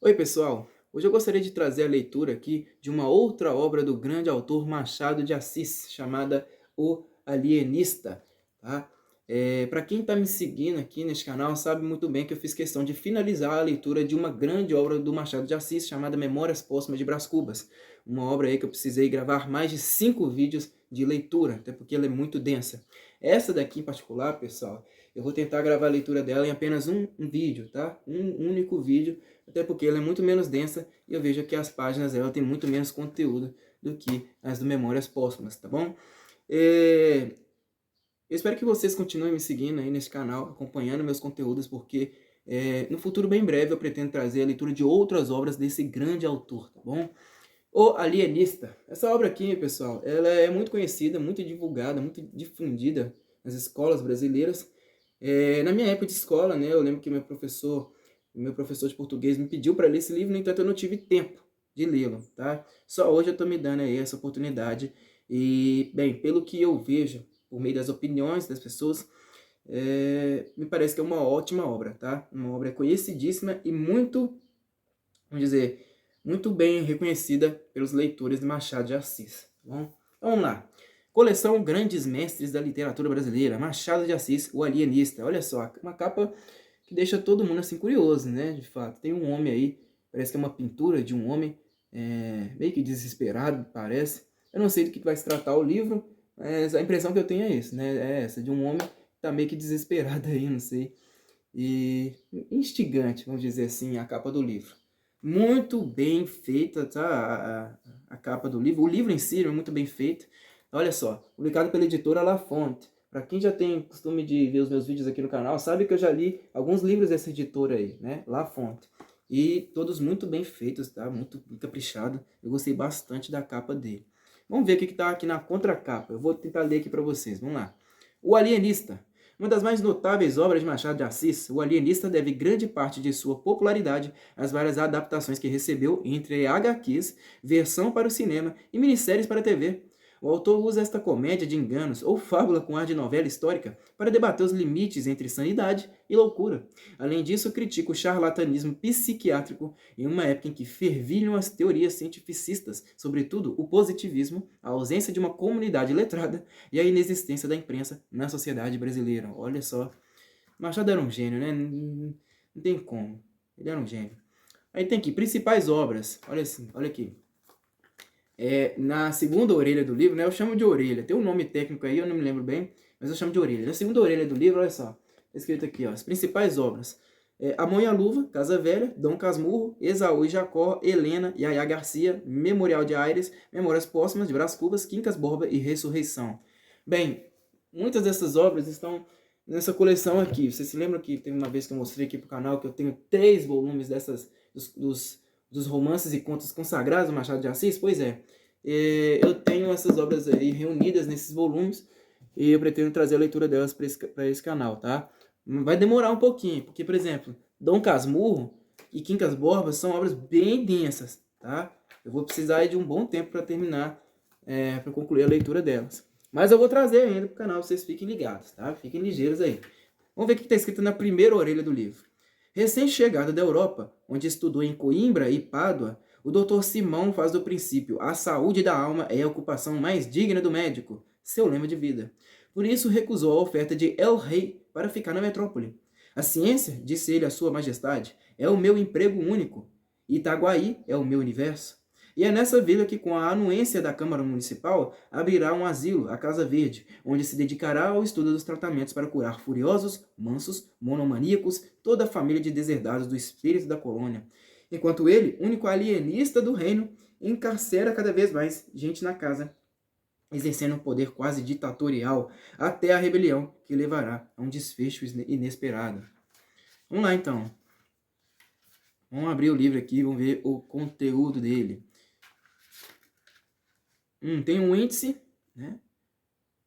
Oi, pessoal! Hoje eu gostaria de trazer a leitura aqui de uma outra obra do grande autor Machado de Assis, chamada O Alienista, tá? Para quem está me seguindo aqui neste canal, sabe muito bem que eu fiz questão de finalizar a leitura de uma grande obra do Machado de Assis, chamada Memórias Póstumas de Brás Cubas. Uma obra aí que eu precisei gravar mais de 5 vídeos de leitura, até porque ela é muito densa. Essa daqui em particular, pessoal, eu vou tentar gravar a leitura dela em apenas um vídeo, tá? Um único vídeo, até porque ela é muito menos densa e eu vejo que as páginas dela têm muito menos conteúdo do que as do Memórias Póstumas, tá bom? Eu espero que vocês continuem me seguindo aí nesse canal, acompanhando meus conteúdos, porque no futuro bem breve eu pretendo trazer a leitura de outras obras desse grande autor, tá bom? O Alienista. Essa obra aqui, pessoal, ela é muito conhecida, muito divulgada, muito difundida nas escolas brasileiras. Na minha época de escola, né, eu lembro que meu professor de português me pediu para ler esse livro, no entanto eu não tive tempo de lê-lo, tá? Só hoje eu estou me dando aí essa oportunidade e, bem, pelo que eu vejo, por meio das opiniões das pessoas, me parece que é uma ótima obra, tá? Uma obra conhecidíssima e muito, vamos dizer, muito bem reconhecida pelos leitores de Machado de Assis, tá bom? Então, vamos lá. Coleção Grandes Mestres da Literatura Brasileira, Machado de Assis, O Alienista. Olha só, uma capa que deixa todo mundo assim curioso, né? De fato, tem um homem aí, parece que é uma pintura de um homem meio que desesperado, parece. Eu não sei do que vai se tratar o livro, mas a impressão que eu tenho é isso, né? É essa, de um homem que tá meio que desesperado aí, não sei. E instigante, vamos dizer assim, a capa do livro. Muito bem feita, tá? A capa do livro. O livro em si é muito bem feito. Olha só, publicado pela editora La Fonte. Para quem já tem costume de ver os meus vídeos aqui no canal, sabe que eu já li alguns livros dessa editora aí, né? La Fonte. E todos muito bem feitos, tá? Muito caprichado. Eu gostei bastante da capa dele. Vamos ver o que está aqui na contracapa. Eu vou tentar ler aqui para vocês. Vamos lá. O Alienista. Uma das mais notáveis obras de Machado de Assis, O Alienista deve grande parte de sua popularidade às várias adaptações que recebeu entre HQs, versão para o cinema e minisséries para a TV. O autor usa esta comédia de enganos ou fábula com ar de novela histórica para debater os limites entre sanidade e loucura. Além disso, critica o charlatanismo psiquiátrico em uma época em que fervilham as teorias cientificistas, sobretudo o positivismo, a ausência de uma comunidade letrada e a inexistência da imprensa na sociedade brasileira. Olha só, Machado era um gênio, né? Não tem como. Ele era um gênio. Aí tem aqui, principais obras. Olha assim, olha aqui. Na segunda orelha do livro, né? Eu chamo de orelha. Tem um nome técnico aí, eu não me lembro bem, mas eu chamo de orelha. Na segunda orelha do livro, olha só. Tá escrito aqui, ó, as principais obras. A Mão e a Luva, Casa Velha, Dom Casmurro, Esaú e Jacó, Helena, Yaya Garcia, Memorial de Aires, Memórias Póstumas de Brás Cubas, Quincas Borba e Ressurreição. Bem, muitas dessas obras estão nessa coleção aqui. Você se lembra que tem uma vez que eu mostrei aqui pro canal que eu tenho 3 volumes dos romances e contos consagrados do Machado de Assis? Pois é. Eu tenho essas obras aí reunidas nesses volumes e eu pretendo trazer a leitura delas para esse canal, tá? Vai demorar um pouquinho, porque, por exemplo, Dom Casmurro e Quincas Borba são obras bem densas, tá? Eu vou precisar de um bom tempo para terminar, para concluir a leitura delas. Mas eu vou trazer ainda para o canal, vocês fiquem ligados, tá? Fiquem ligeiros aí. Vamos ver o que está escrito na primeira orelha do livro. Recém-chegado da Europa, onde estudou em Coimbra e Pádua, o Dr. Simão faz do princípio a saúde da alma é a ocupação mais digna do médico, seu lema de vida. Por isso recusou a oferta de El Rei para ficar na metrópole. A ciência, disse ele à sua majestade, é o meu emprego único. Itaguaí é o meu universo. E é nessa vila que, com a anuência da Câmara Municipal, abrirá um asilo, a Casa Verde, onde se dedicará ao estudo dos tratamentos para curar furiosos, mansos, monomaníacos, toda a família de deserdados do espírito da colônia. Enquanto ele, único alienista do reino, encarcera cada vez mais gente na casa, exercendo um poder quase ditatorial, até a rebelião que levará a um desfecho inesperado. Vamos lá, então. Vamos abrir o livro aqui, vamos ver o conteúdo dele. Tem um índice, né?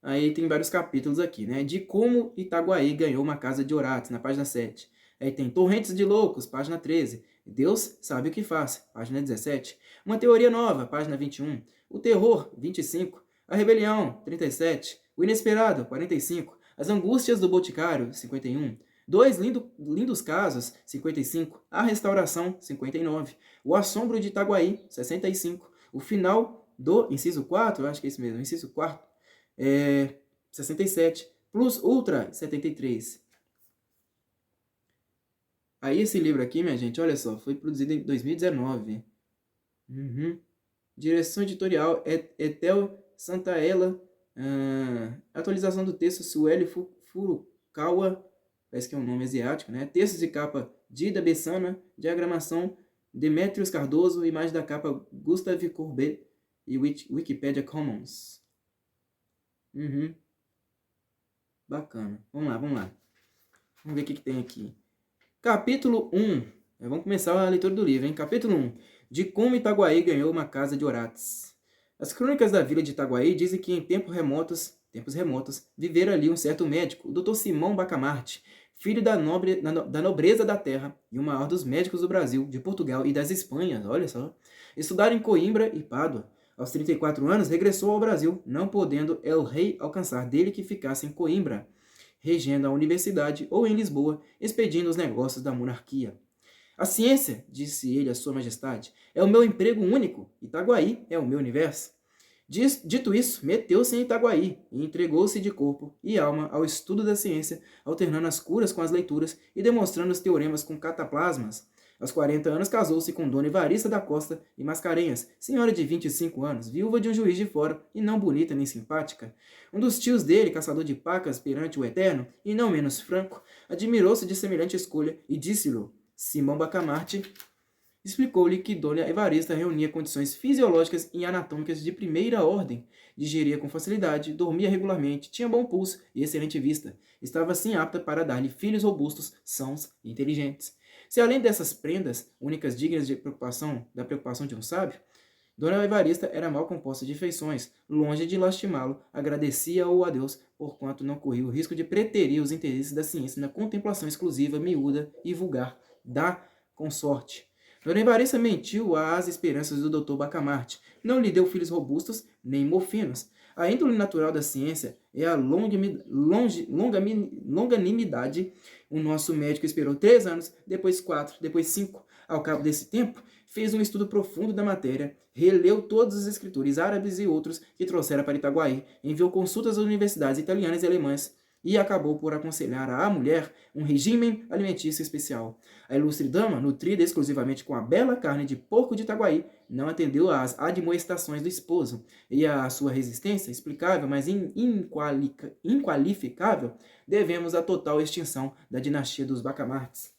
Aí tem vários capítulos aqui, né? De como Itaguaí ganhou uma casa de Orates, na página 7. Aí tem Torrentes de Loucos, página 13. Deus sabe o que faz, página 17. Uma teoria nova, página 21. O terror, 25. A rebelião, 37. O inesperado, 45. As angústias do Boticário, 51. Dois lindos casos, 55. A Restauração, 59. O Assombro de Itaguaí, 65. O final do inciso 4, eu acho que é isso mesmo, inciso 4, 67. Plus Ultra, 73. Aí esse livro aqui, minha gente, olha só, foi produzido em 2019. Direção editorial, Etel Santaella. Atualização do texto, Sueli Furukawa. Parece que é um nome asiático, né? Textos de capa, Dida Bessana. Diagramação, Demetrios Cardoso. Imagem da capa, Gustav Courbet. E Wikipedia Commons. Bacana. Vamos lá. Vamos ver o que tem aqui. Capítulo 1. Vamos começar a leitura do livro, hein? Capítulo 1. De como Itaguaí ganhou uma casa de Orates. As crônicas da vila de Itaguaí dizem que em tempos remotos, vivera ali um certo médico, o Dr. Simão Bacamarte, filho da nobreza da terra e o maior dos médicos do Brasil, de Portugal e das Espanhas, olha só. Estudaram em Coimbra e Pádua. Aos 34 anos, regressou ao Brasil, não podendo el rei alcançar dele que ficasse em Coimbra, regendo a universidade, ou em Lisboa, expedindo os negócios da monarquia. A ciência, disse ele a sua majestade, é o meu emprego único, Itaguaí é o meu universo. Dito isso, meteu-se em Itaguaí e entregou-se de corpo e alma ao estudo da ciência, alternando as curas com as leituras e demonstrando os teoremas com cataplasmas. Aos 40 anos casou-se com Dona Evarista da Costa e Mascarenhas, senhora de 25 anos, viúva de um juiz de fora e não bonita nem simpática. Um dos tios dele, caçador de pacas perante o Eterno, e não menos franco, admirou-se de semelhante escolha e disse-lhe: Simão Bacamarte explicou-lhe que Dona Evarista reunia condições fisiológicas e anatômicas de primeira ordem, digeria com facilidade, dormia regularmente, tinha bom pulso e excelente vista, estava assim apta para dar-lhe filhos robustos, sãos e inteligentes. Se além dessas prendas, únicas dignas da preocupação de um sábio, Dona Evarista era mal composta de feições, longe de lastimá-lo, agradecia-o a Deus, porquanto não corria o risco de preterir os interesses da ciência na contemplação exclusiva, miúda e vulgar da consorte. Dona Evarista mentiu às esperanças do Dr. Bacamarte, não lhe deu filhos robustos nem mofinos. A índole natural da ciência é a longanimidade. O nosso médico esperou 3 anos, depois 4, depois 5. Ao cabo desse tempo, fez um estudo profundo da matéria, releu todos os escritores árabes e outros que trouxera para Itaguaí, enviou consultas às universidades italianas e alemãs, e acabou por aconselhar à mulher um regime alimentício especial. A ilustre dama, nutrida exclusivamente com a bela carne de porco de Itaguaí, não atendeu às admoestações do esposo, e à sua resistência, explicável, mas inqualificável, devemos à total extinção da dinastia dos Bacamartes.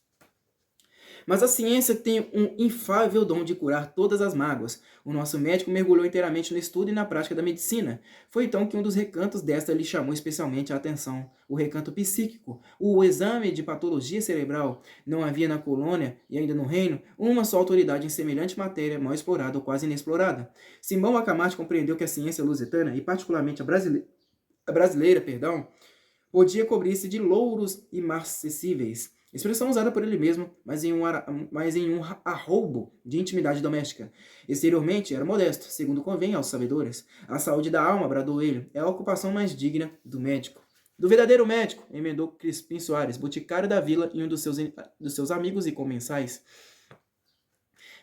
Mas a ciência tem um infalível dom de curar todas as mágoas. O nosso médico mergulhou inteiramente no estudo e na prática da medicina. Foi então que um dos recantos desta lhe chamou especialmente a atenção. O recanto psíquico, o exame de patologia cerebral. Não havia na colônia, e ainda no reino, uma só autoridade em semelhante matéria, mal explorada ou quase inexplorada. Simão Bacamarte compreendeu que a ciência lusitana, e particularmente a brasileira, podia cobrir-se de louros imarcessíveis. Expressão usada por ele mesmo, mas em um arroubo de intimidade doméstica. Exteriormente era modesto, segundo convém aos sabedores. A saúde da alma, bradou ele, é a ocupação mais digna do médico. Do verdadeiro médico, emendou Crispim Soares, boticário da vila e um dos seus amigos e comensais.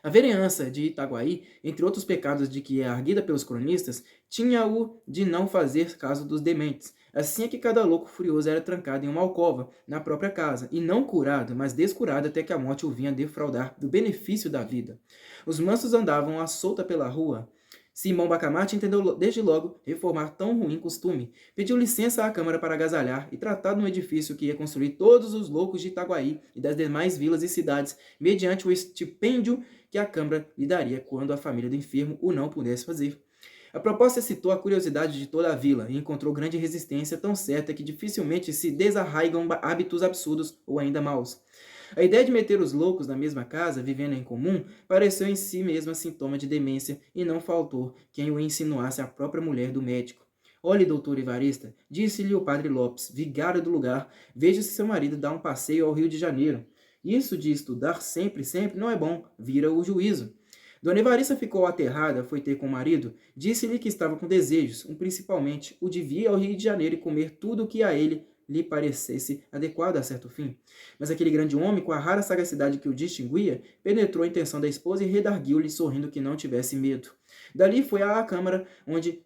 A vereança de Itaguaí, entre outros pecados de que é arguida pelos cronistas, tinha o de não fazer caso dos dementes. Assim é que cada louco furioso era trancado em uma alcova, na própria casa, e não curado, mas descurado até que a morte o vinha defraudar do benefício da vida. Os mansos andavam à solta pela rua. Simão Bacamarte entendeu desde logo reformar tão ruim costume. Pediu licença à Câmara para agasalhar e tratar de um edifício que ia construir todos os loucos de Itaguaí e das demais vilas e cidades, mediante o estipêndio que a Câmara lhe daria quando a família do enfermo o não pudesse fazer. A proposta excitou a curiosidade de toda a vila e encontrou grande resistência, tão certa que dificilmente se desarraigam hábitos absurdos ou ainda maus. A ideia de meter os loucos na mesma casa, vivendo em comum, pareceu em si mesma sintoma de demência, e não faltou quem o insinuasse à própria mulher do médico. Olhe, doutor Evarista, disse-lhe o padre Lopes, vigário do lugar, veja se seu marido dá um passeio ao Rio de Janeiro. Isso de estudar sempre, não é bom, vira o juízo. Dona Evarista ficou aterrada, foi ter com o marido, disse-lhe que estava com desejos, principalmente o de vir ao Rio de Janeiro e comer tudo o que a ele lhe parecesse adequado a certo fim. Mas aquele grande homem, com a rara sagacidade que o distinguia, penetrou a intenção da esposa e redarguiu-lhe, sorrindo que não tivesse medo. Dali foi à Câmara, onde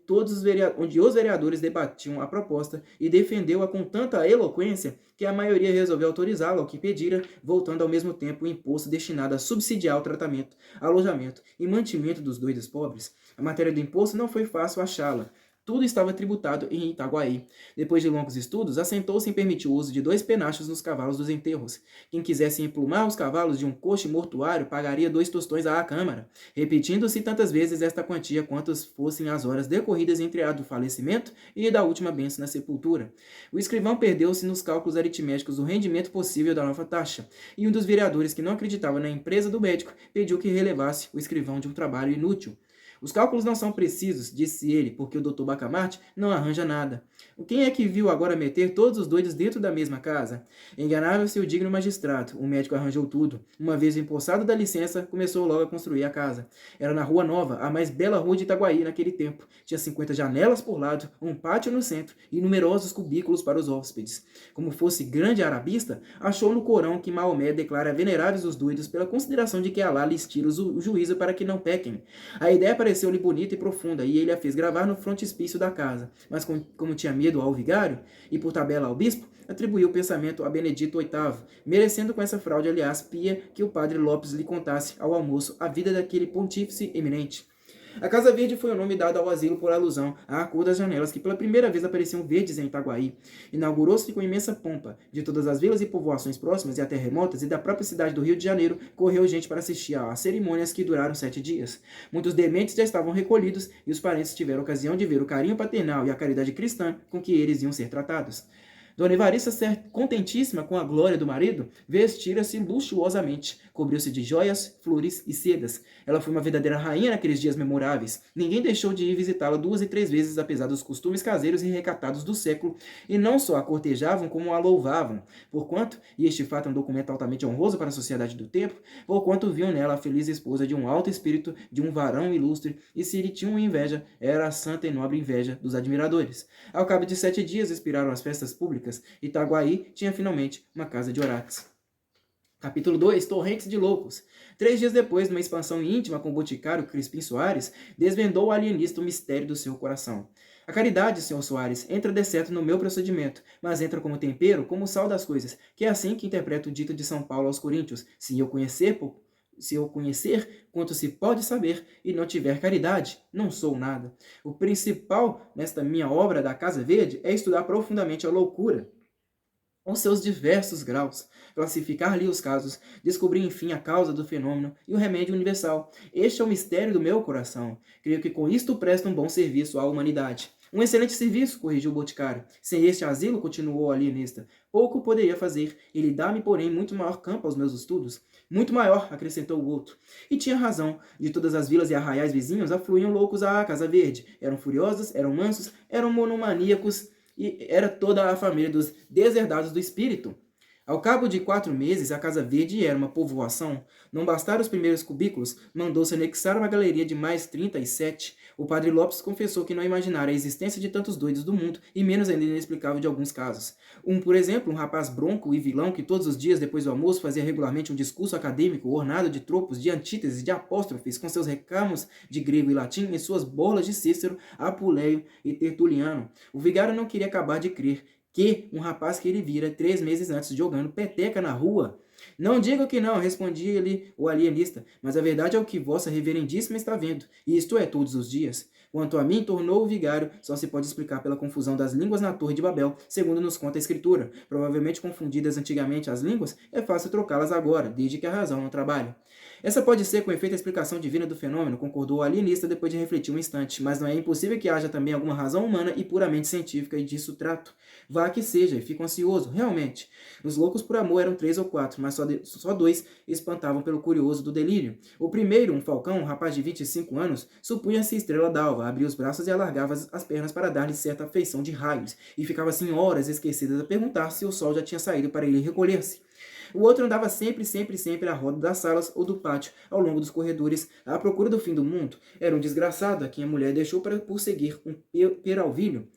os vereadores debatiam a proposta e defendeu-a com tanta eloquência que a maioria resolveu autorizá-la ao que pedira, voltando ao mesmo tempo o imposto destinado a subsidiar o tratamento, alojamento e mantimento dos doidos pobres. A matéria do imposto não foi fácil achá-la. Tudo estava tributado em Itaguaí. Depois de longos estudos, assentou-se em permitir o uso de 2 penachos nos cavalos dos enterros. Quem quisesse emplumar os cavalos de um coche mortuário pagaria 2 tostões à Câmara, repetindo-se tantas vezes esta quantia quantas fossem as horas decorridas entre a do falecimento e da última bênção na sepultura. O escrivão perdeu-se nos cálculos aritméticos do rendimento possível da nova taxa, e um dos vereadores que não acreditava na empresa do médico pediu que relevasse o escrivão de um trabalho inútil. Os cálculos não são precisos, disse ele, porque o Dr. Bacamarte não arranja nada. Quem é que viu agora meter todos os doidos dentro da mesma casa? Enganava-se o digno magistrado. O médico arranjou tudo. Uma vez empossado da licença, começou logo a construir a casa. Era na Rua Nova, a mais bela rua de Itaguaí naquele tempo. Tinha 50 janelas por lado, um pátio no centro e numerosos cubículos para os hóspedes. Como fosse grande arabista, achou no Corão que Maomé declara veneráveis os doidos pela consideração de que Alá lhes tira o juízo para que não pequem. A ideia pareceu-lhe bonita e profunda, e ele a fez gravar no frontispício da casa. Mas como tinha medo ao vigário, e por tabela ao bispo, atribuiu o pensamento a Benedito VIII, merecendo com essa fraude, aliás, pia que o padre Lopes lhe contasse ao almoço a vida daquele pontífice eminente. A Casa Verde foi o nome dado ao asilo por alusão à cor das janelas que pela primeira vez apareciam verdes em Itaguaí. Inaugurou-se com imensa pompa. De todas as vilas e povoações próximas e até remotas e da própria cidade do Rio de Janeiro, correu gente para assistir às cerimônias que duraram 7 dias. Muitos dementes já estavam recolhidos e os parentes tiveram ocasião de ver o carinho paternal e a caridade cristã com que eles iam ser tratados. Dona Evarista, contentíssima com a glória do marido, vestira-se luxuosamente, cobriu-se de joias, flores e sedas. Ela foi uma verdadeira rainha naqueles dias memoráveis. Ninguém deixou de ir visitá-la 2 e 3 vezes, apesar dos costumes caseiros e recatados do século, e não só a cortejavam, como a louvavam, porquanto, e este fato é um documento altamente honroso para a sociedade do tempo, porquanto viam nela a feliz esposa de um alto espírito, de um varão ilustre, e se lhe tinham inveja, era a santa e nobre inveja dos admiradores. Ao cabo de 7 dias expiraram as festas públicas. Itaguaí tinha finalmente uma casa de orates. Capítulo 2. Torrentes de loucos. 3 dias depois, numa expansão íntima com o boticário Crispim Soares, desvendou o alienista o mistério do seu coração. A caridade, Sr. Soares, entra de certo no meu procedimento, mas entra como tempero, como sal das coisas, que é assim que interpreta o dito de São Paulo aos Coríntios: se eu conhecer quanto se pode saber e não tiver caridade, não sou nada. O principal nesta minha obra da Casa Verde é estudar profundamente a loucura, os seus diversos graus, classificar-lhe os casos, descobrir enfim a causa do fenômeno e o remédio universal. Este é o mistério do meu coração. Creio que com isto presto um bom serviço à humanidade. Um excelente serviço, corrigiu o boticário. Sem este asilo, continuou o alienista, pouco poderia fazer. Ele dá-me, porém, muito maior campo aos meus estudos. Muito maior, acrescentou o outro. E tinha razão. De todas as vilas e arraiais vizinhos afluíam loucos à Casa Verde. Eram furiosos, eram mansos, eram monomaníacos, e era toda a família dos deserdados do espírito. Ao cabo de 4 meses, a Casa Verde era uma povoação. Não bastaram os primeiros cubículos, mandou-se anexar uma galeria de mais 37. O padre Lopes confessou que não imaginara a existência de tantos doidos do mundo, e menos ainda inexplicável de alguns casos. Por exemplo, um rapaz bronco e vilão que todos os dias depois do almoço fazia regularmente um discurso acadêmico ornado de tropos, de antíteses, de apóstrofes, com seus recamos de grego e latim e suas bolas de Cícero, Apuleio e Tertuliano. O vigário não queria acabar de crer que um rapaz que ele vira 3 meses antes jogando peteca na rua. Não digo que não, respondia-lhe o alienista, mas a verdade é o que vossa reverendíssima está vendo, e isto é todos os dias. Quanto a mim, tornou o vigário, só se pode explicar pela confusão das línguas na Torre de Babel, segundo nos conta a Escritura. Provavelmente confundidas antigamente as línguas, é fácil trocá-las agora, desde que a razão não trabalhe. Essa pode ser com efeito a explicação divina do fenômeno, concordou o alienista depois de refletir um instante, mas não é impossível que haja também alguma razão humana e puramente científica, e disso trato. Vá que seja, e fico ansioso, realmente. Os loucos por amor eram 3 ou 4, mas só 2 espantavam pelo curioso do delírio. O primeiro, um falcão, um rapaz de 25 anos, supunha-se estrela d'alva, abria os braços e alargava as pernas para dar-lhe certa afeição de raios, e ficava assim horas esquecidas a perguntar se o sol já tinha saído para ele recolher-se. O outro andava sempre à roda das salas ou do pátio, ao longo dos corredores, à procura do fim do mundo. Era um desgraçado a quem a mulher deixou por seguir um peralvilho.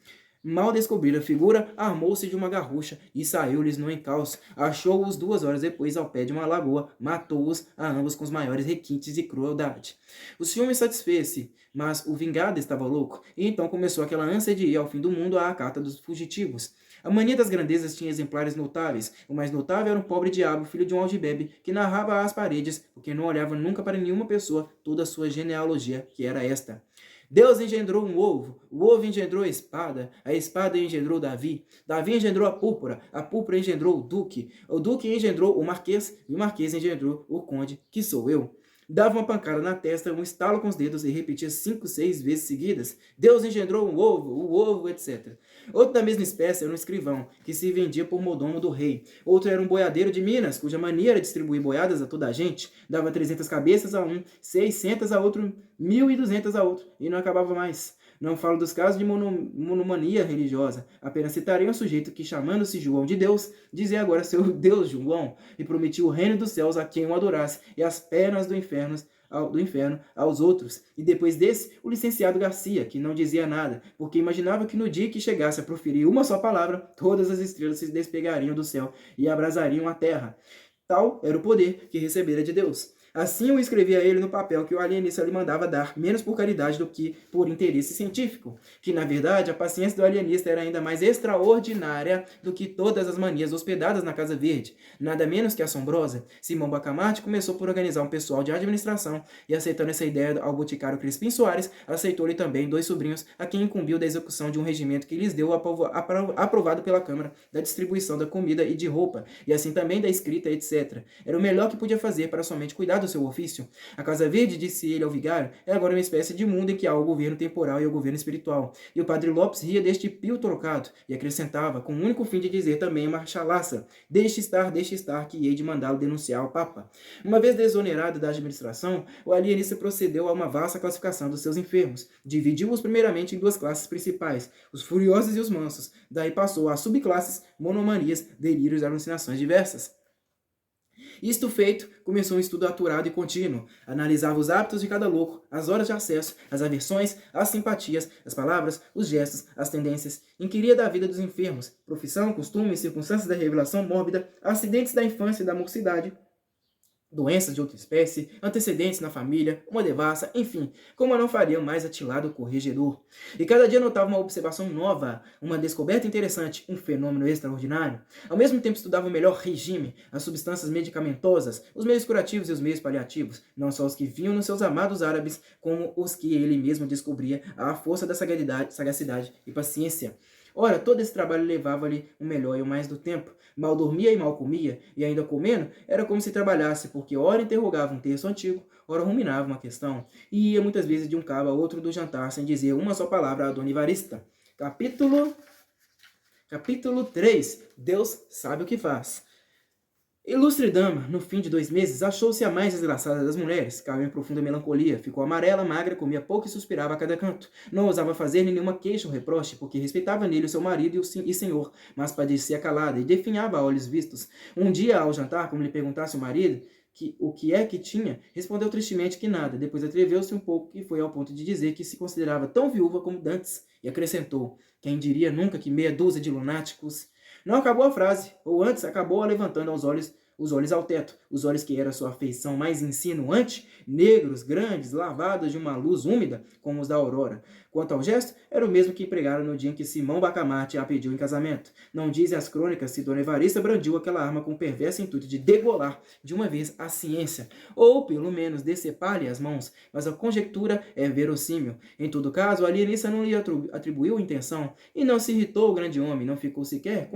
Mal descobrira a figura, armou-se de uma garrucha e saiu-lhes no encalço. Achou-os 2 horas depois ao pé de uma lagoa, matou-os a ambos com os maiores requintes e crueldade. O ciúme satisfez-se, mas o vingado estava louco, e então começou aquela ânsia de ir ao fim do mundo à cata dos fugitivos. A mania das grandezas tinha exemplares notáveis. O mais notável era um pobre diabo, filho de um algibebe, que narrava às paredes, porque não olhava nunca para nenhuma pessoa, toda a sua genealogia, que era esta: Deus engendrou um ovo, o ovo engendrou a espada engendrou Davi, Davi engendrou a púrpura engendrou o duque engendrou o marquês, e o marquês engendrou o conde, que sou eu. Dava uma pancada na testa, um estalo com os dedos e repetia 5, 6 vezes seguidas: Deus engendrou um o ovo, etc. Outro da mesma espécie era um escrivão, que se vendia por mordomo do rei. Outro era um boiadeiro de Minas, cuja mania era distribuir boiadas a toda a gente. Dava 300 cabeças a um, 600 a outro, 1.200 a outro, e não acabava mais. Não falo dos casos de monomania religiosa. Apenas citarei um sujeito que, chamando-se João de Deus, dizia agora seu Deus João, e prometia o reino dos céus a quem o adorasse, e as pernas do inferno aos outros. E depois desse, o licenciado Garcia, que não dizia nada, porque imaginava que no dia que chegasse a proferir uma só palavra, todas as estrelas se despegariam do céu e abrasariam a terra. Tal era o poder que recebera de Deus. Assim o escrevia ele no papel que o alienista lhe mandava dar, menos por caridade do que por interesse científico. Que, na verdade, a paciência do alienista era ainda mais extraordinária do que todas as manias hospedadas na Casa Verde. Nada menos que assombrosa, Simão Bacamarte começou por organizar um pessoal de administração e, aceitando essa ideia ao boticário Crispim Soares, aceitou-lhe também 2 sobrinhos, a quem incumbiu da execução de um regimento que lhes deu aprovado pela Câmara, da distribuição da comida e de roupa, e assim também da escrita, etc. Era o melhor que podia fazer para somente cuidar do seu ofício. A Casa Verde, disse ele ao vigário, é agora uma espécie de mundo em que há o governo temporal e o governo espiritual. E o padre Lopes ria deste pio trocado e acrescentava, com o único fim de dizer também uma chalaça: deixe estar, que hei de mandá-lo denunciar ao Papa. Uma vez desonerado da administração, o alienista procedeu a uma vasta classificação dos seus enfermos. Dividiu-os primeiramente em 2 classes principais, os furiosos e os mansos. Daí passou a subclasses, monomanias, delírios e alucinações diversas. Isto feito, começou um estudo aturado e contínuo. Analisava os hábitos de cada louco, as horas de acesso, as aversões, as simpatias, as palavras, os gestos, as tendências. Inquiria da vida dos enfermos, profissão, costumes, circunstâncias da revelação mórbida, acidentes da infância e da mocidade, doenças de outra espécie, antecedentes na família, uma devassa, enfim, como não faria o mais atilado corregedor. E cada dia notava uma observação nova, uma descoberta interessante, um fenômeno extraordinário. Ao mesmo tempo estudava o melhor regime, as substâncias medicamentosas, os meios curativos e os meios paliativos, não só os que vinham nos seus amados árabes, como os que ele mesmo descobria à força da sagacidade e paciência. Ora, todo esse trabalho levava-lhe o melhor e o mais do tempo. Mal dormia e mal comia, e ainda comendo, era como se trabalhasse, porque ora interrogava um texto antigo, ora ruminava uma questão, e ia muitas vezes de um cabo a outro do jantar sem dizer uma só palavra a Dona Evarista. Capítulo 3. Deus sabe o que faz. Ilustre dama, no fim de 2 meses, achou-se a mais desgraçada das mulheres. Caiu em profunda melancolia, ficou amarela, magra, comia pouco e suspirava a cada canto. Não ousava fazer-lhe nenhuma queixa ou reproche, porque respeitava nele o seu marido e senhor, mas padecia calada e definhava a olhos vistos. Um dia, ao jantar, como lhe perguntasse o marido o que é que tinha, respondeu tristemente que nada. Depois atreveu-se um pouco e foi ao ponto de dizer que se considerava tão viúva como dantes, e acrescentou: quem diria nunca que meia dúzia de lunáticos... Não acabou a frase, ou antes acabou levantando os olhos ao teto, os olhos que era sua feição mais insinuante, negros, grandes, lavados de uma luz úmida, como os da aurora. Quanto ao gesto, era o mesmo que empregaram no dia em que Simão Bacamarte a pediu em casamento. Não dizem as crônicas se Dona Evarista brandiu aquela arma com o perverso intuito de degolar de uma vez a ciência, ou pelo menos decepar-lhe as mãos, mas a conjectura é verossímil. Em todo caso, a alienista não lhe atribuiu intenção, e não se irritou o grande homem, não ficou sequer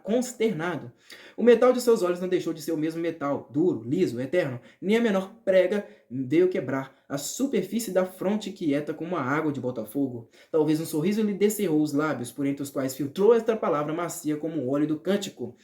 consternado. O metal de seus olhos não deixou de ser o mesmo metal, duro, liso, eterno, nem a menor prega veio quebrar a superfície da fronte quieta como a água de Botafogo. Talvez um sorriso lhe descerrou os lábios, por entre os quais filtrou esta palavra macia como o óleo do cântico.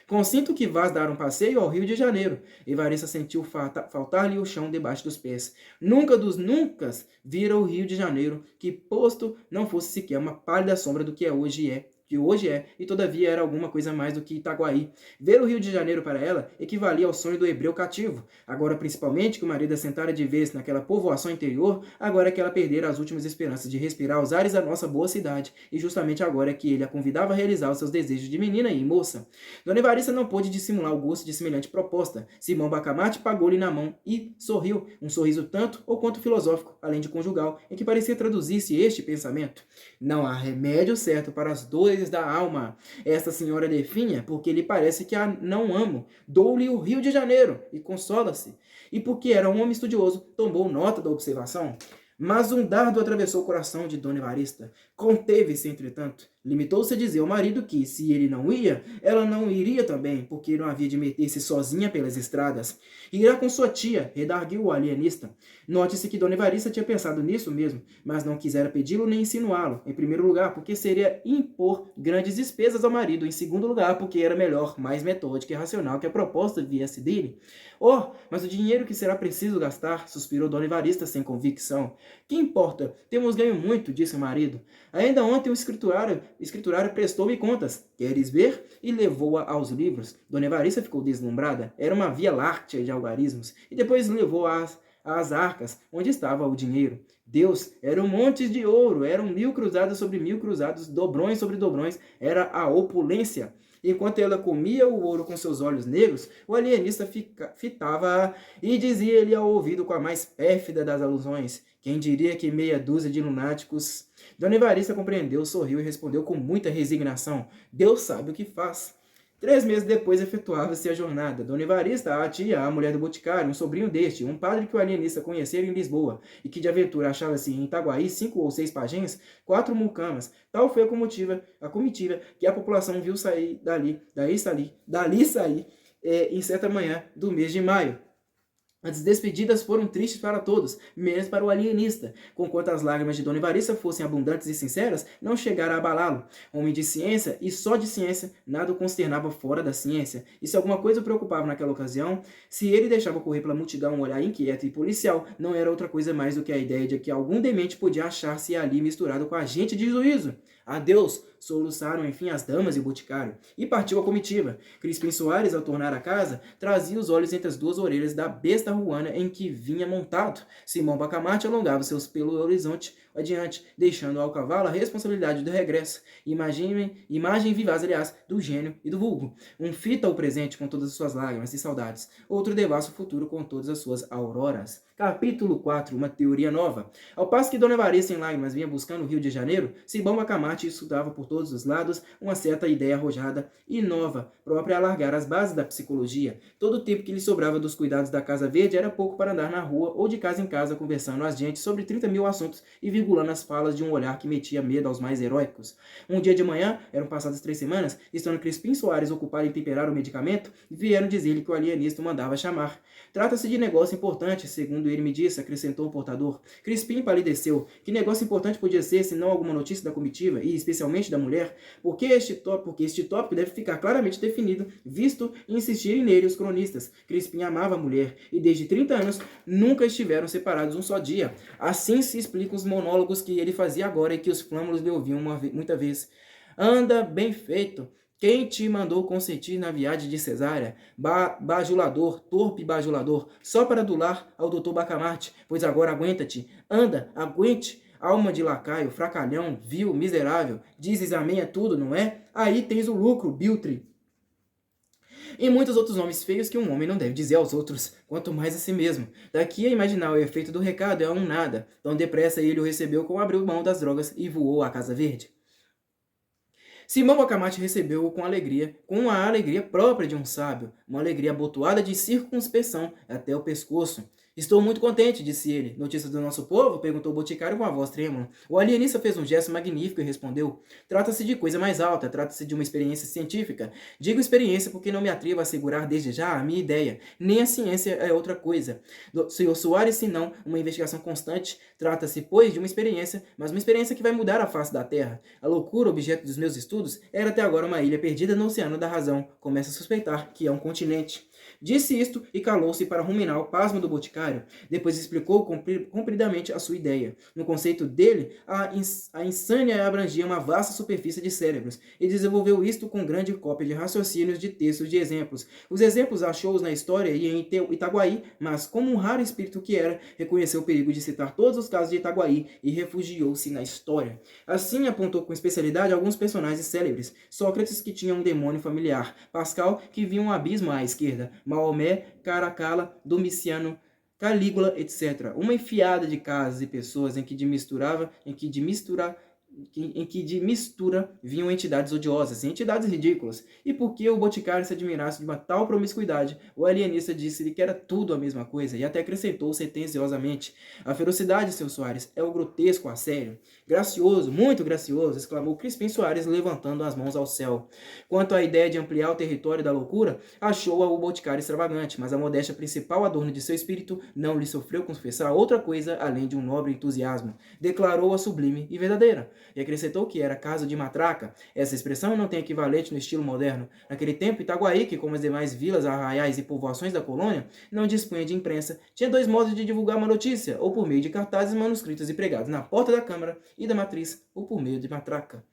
Consinto que vás dar um passeio ao Rio de Janeiro. Evarista sentiu faltar-lhe o chão debaixo dos pés. Nunca dos nuncas vira o Rio de Janeiro, que posto não fosse sequer uma pálida sombra do que é hoje é que hoje é, e todavia era alguma coisa mais do que Itaguaí. Ver o Rio de Janeiro para ela equivalia ao sonho do hebreu cativo. Agora, principalmente, que o marido assentara de vez naquela povoação interior, agora que ela perdera as últimas esperanças de respirar os ares da nossa boa cidade, e justamente agora que ele a convidava a realizar os seus desejos de menina e moça. Dona Evarista não pôde dissimular o gosto de semelhante proposta. Simão Bacamarte pagou-lhe na mão e sorriu, um sorriso tanto ou quanto filosófico, além de conjugal, em que parecia traduzir-se este pensamento. Não há remédio certo para as dores da alma. Esta senhora definha porque lhe parece que a não amo. Dou-lhe o Rio de Janeiro e consola-se. E porque era um homem estudioso, tomou nota da observação. Mas um dardo atravessou o coração de Dona Evarista. Conteve-se, entretanto. Limitou-se a dizer ao marido que, se ele não ia, ela não iria também, porque não havia de meter-se sozinha pelas estradas. Irá com sua tia, redarguiu o alienista. Note-se que Dona Evarista tinha pensado nisso mesmo, mas não quisera pedi-lo nem insinuá-lo. Em primeiro lugar, porque seria impor grandes despesas ao marido. Em segundo lugar, porque era melhor, mais metódica e racional que a proposta viesse dele. Oh, mas o dinheiro que será preciso gastar, suspirou Dona Evarista sem convicção. Que importa? Temos ganho muito, disse o marido. Ainda ontem o escriturário prestou-me contas. Queres ver? E levou-a aos livros. Dona Evarista ficou deslumbrada. Era uma via láctea de algarismos. E depois levou-a às arcas, onde estava o dinheiro. Deus, eram montes de ouro, eram 1000 cruzados sobre 1000 cruzados, dobrões sobre dobrões, era a opulência. Enquanto ela comia o ouro com seus olhos negros, o alienista fitava-a e dizia-lhe ao ouvido com a mais pérfida das alusões: quem diria que meia dúzia de lunáticos... Dona Evarista compreendeu, sorriu e respondeu com muita resignação: Deus sabe o que faz. 3 meses depois efetuava-se a jornada. Dona Evarista, a tia, a mulher do boticário, um sobrinho deste, um padre que o alienista conhecera em Lisboa, e que de aventura achava-se em Itaguaí 5 ou 6 pajens, 4 mucamas. Tal foi a comitiva que a população viu sair dali sair, em certa manhã do mês de maio. As despedidas foram tristes para todos, menos para o alienista. Conquanto as lágrimas de Dona Evarista fossem abundantes e sinceras, não chegara a abalá-lo. Homem de ciência, e só de ciência, nada o consternava fora da ciência. E se alguma coisa o preocupava naquela ocasião, se ele deixava correr pela multidão um olhar inquieto e policial, não era outra coisa mais do que a ideia de que algum demente podia achar-se ali misturado com a gente de juízo. Adeus! Soluçaram, enfim, as damas e o boticário. E partiu a comitiva. Crispim Soares, ao tornar a casa, trazia os olhos entre as 2 orelhas da besta ruana em que vinha montado. Simão Bacamarte alongava seus pelo horizonte adiante, deixando ao cavalo a responsabilidade do regresso. Imagem vivaz, aliás, do gênio e do vulgo. Um fita o presente com todas as suas lágrimas e saudades. Outro devassa o futuro com todas as suas auroras. Capítulo 4. Uma teoria nova. Ao passo que Dona Evarista em lágrimas vinha buscando o Rio de Janeiro, Simão Bacamarte estudava por todos os lados uma certa ideia arrojada e nova, própria a alargar as bases da psicologia. Todo o tempo que lhe sobrava dos cuidados da Casa Verde era pouco para andar na rua ou de casa em casa conversando às gentes sobre 30.000 assuntos e virgulando as falas de um olhar que metia medo aos mais heróicos. Um dia de manhã, eram passadas 3 semanas, estando Crispim Soares ocupado em temperar o medicamento, vieram dizer-lhe que o alienista o mandava chamar. Trata-se de negócio importante, segundo ele me disse, acrescentou o portador. Crispim palideceu. Que negócio importante podia ser, se não alguma notícia da comitiva, e especialmente da mulher? Porque este tópico deve ficar claramente definido, visto e insistirem nele os cronistas. Crispim amava a mulher, e desde 30 anos nunca estiveram separados um só dia. Assim se explicam os monólogos que ele fazia agora e que os flâmulos lhe ouviam muita vez. Anda, bem feito. Quem te mandou consentir na viagem de Cesárea? Bajulador, torpe bajulador, só para adular ao doutor Bacamarte, pois agora aguenta-te. Anda, aguente, alma de lacaio, fracalhão, vil, miserável. Dizes amém a tudo, não é? Aí tens o lucro, biltre. E muitos outros nomes feios que um homem não deve dizer aos outros, quanto mais a si mesmo. Daqui a imaginar o efeito do recado é um nada. Tão depressa ele o recebeu como abriu mão das drogas e voou à Casa Verde. Simão Bacamarte recebeu-o com a alegria própria de um sábio, uma alegria abotoada de circunspeção até o pescoço. Estou muito contente, disse ele. Notícia do nosso povo? Perguntou o boticário com a voz trêmula. O alienista fez um gesto magnífico e respondeu: trata-se de coisa mais alta, trata-se de uma experiência científica. Digo experiência porque não me atrevo a assegurar desde já a minha ideia. Nem a ciência é outra coisa. Senhor Soares, senão uma investigação constante. Trata-se, pois, de uma experiência, mas uma experiência que vai mudar a face da Terra. A loucura, objeto dos meus estudos, era até agora uma ilha perdida no oceano da razão. Começa a suspeitar que é um continente. Disse isto e calou-se para ruminar o pasmo do boticário. Depois explicou compridamente a sua ideia. No conceito dele, a insânia abrangia uma vasta superfície de cérebros, e desenvolveu isto com grande cópia de raciocínios, de textos, de exemplos. Os exemplos achou-os na história e em Itaguaí, mas, como um raro espírito que era, reconheceu o perigo de citar todos os casos de Itaguaí e refugiou-se na história. Assim, apontou com especialidade alguns personagens célebres: Sócrates, que tinha um demônio familiar; Pascal, que via um abismo à esquerda; Maomé, Caracalla, Domiciano, Calígula, etc. Uma enfiada de casos e pessoas em que de mistura vinham entidades odiosas e entidades ridículas. E por que o boticário se admirasse de uma tal promiscuidade, o alienista disse-lhe que era tudo a mesma coisa, e até acrescentou sentenciosamente: a ferocidade, seu Soares, é o grotesco a sério. Gracioso, muito gracioso, exclamou Crispim Soares, levantando as mãos ao céu. Quanto à ideia de ampliar o território da loucura, achou-a o boticário extravagante, mas a modéstia principal adorno de seu espírito não lhe sofreu confessar outra coisa além de um nobre entusiasmo. Declarou-a sublime e verdadeira, e acrescentou que era caso de matraca. Essa expressão não tem equivalente no estilo moderno. Naquele tempo, Itaguaí, que como as demais vilas, arraiais e povoações da colônia, não dispunha de imprensa, tinha dois modos de divulgar uma notícia: ou por meio de cartazes manuscritos e pregados na porta da Câmara e da Matriz, ou por meio de matraca.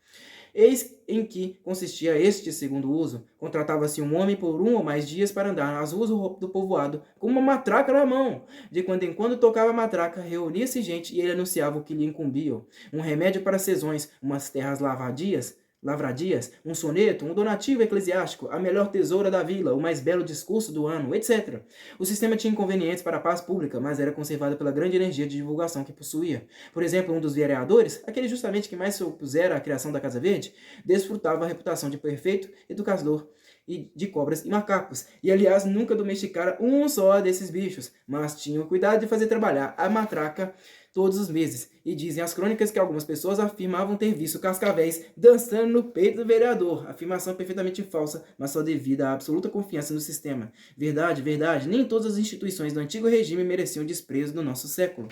Eis em que consistia este segundo uso. Contratava-se um homem por um ou mais dias para andar nas ruas do povoado com uma matraca na mão. De quando em quando tocava a matraca, reunia-se gente e ele anunciava o que lhe incumbia: um remédio para sezões, umas terras lavradias, um soneto, um donativo eclesiástico, a melhor tesoura da vila, o mais belo discurso do ano, etc. O sistema tinha inconvenientes para a paz pública, mas era conservado pela grande energia de divulgação que possuía. Por exemplo, um dos vereadores, aquele justamente que mais se opusera à criação da Casa Verde, desfrutava a reputação de perfeito educador e de cobras e macacos, e aliás nunca domesticara um só desses bichos, mas tinha o cuidado de fazer trabalhar a matraca todos os meses, e dizem as crônicas que algumas pessoas afirmavam ter visto cascavéis dançando no peito do vereador, afirmação perfeitamente falsa, mas só devida à absoluta confiança no sistema. Verdade, verdade, nem todas as instituições do antigo regime mereciam desprezo do nosso século.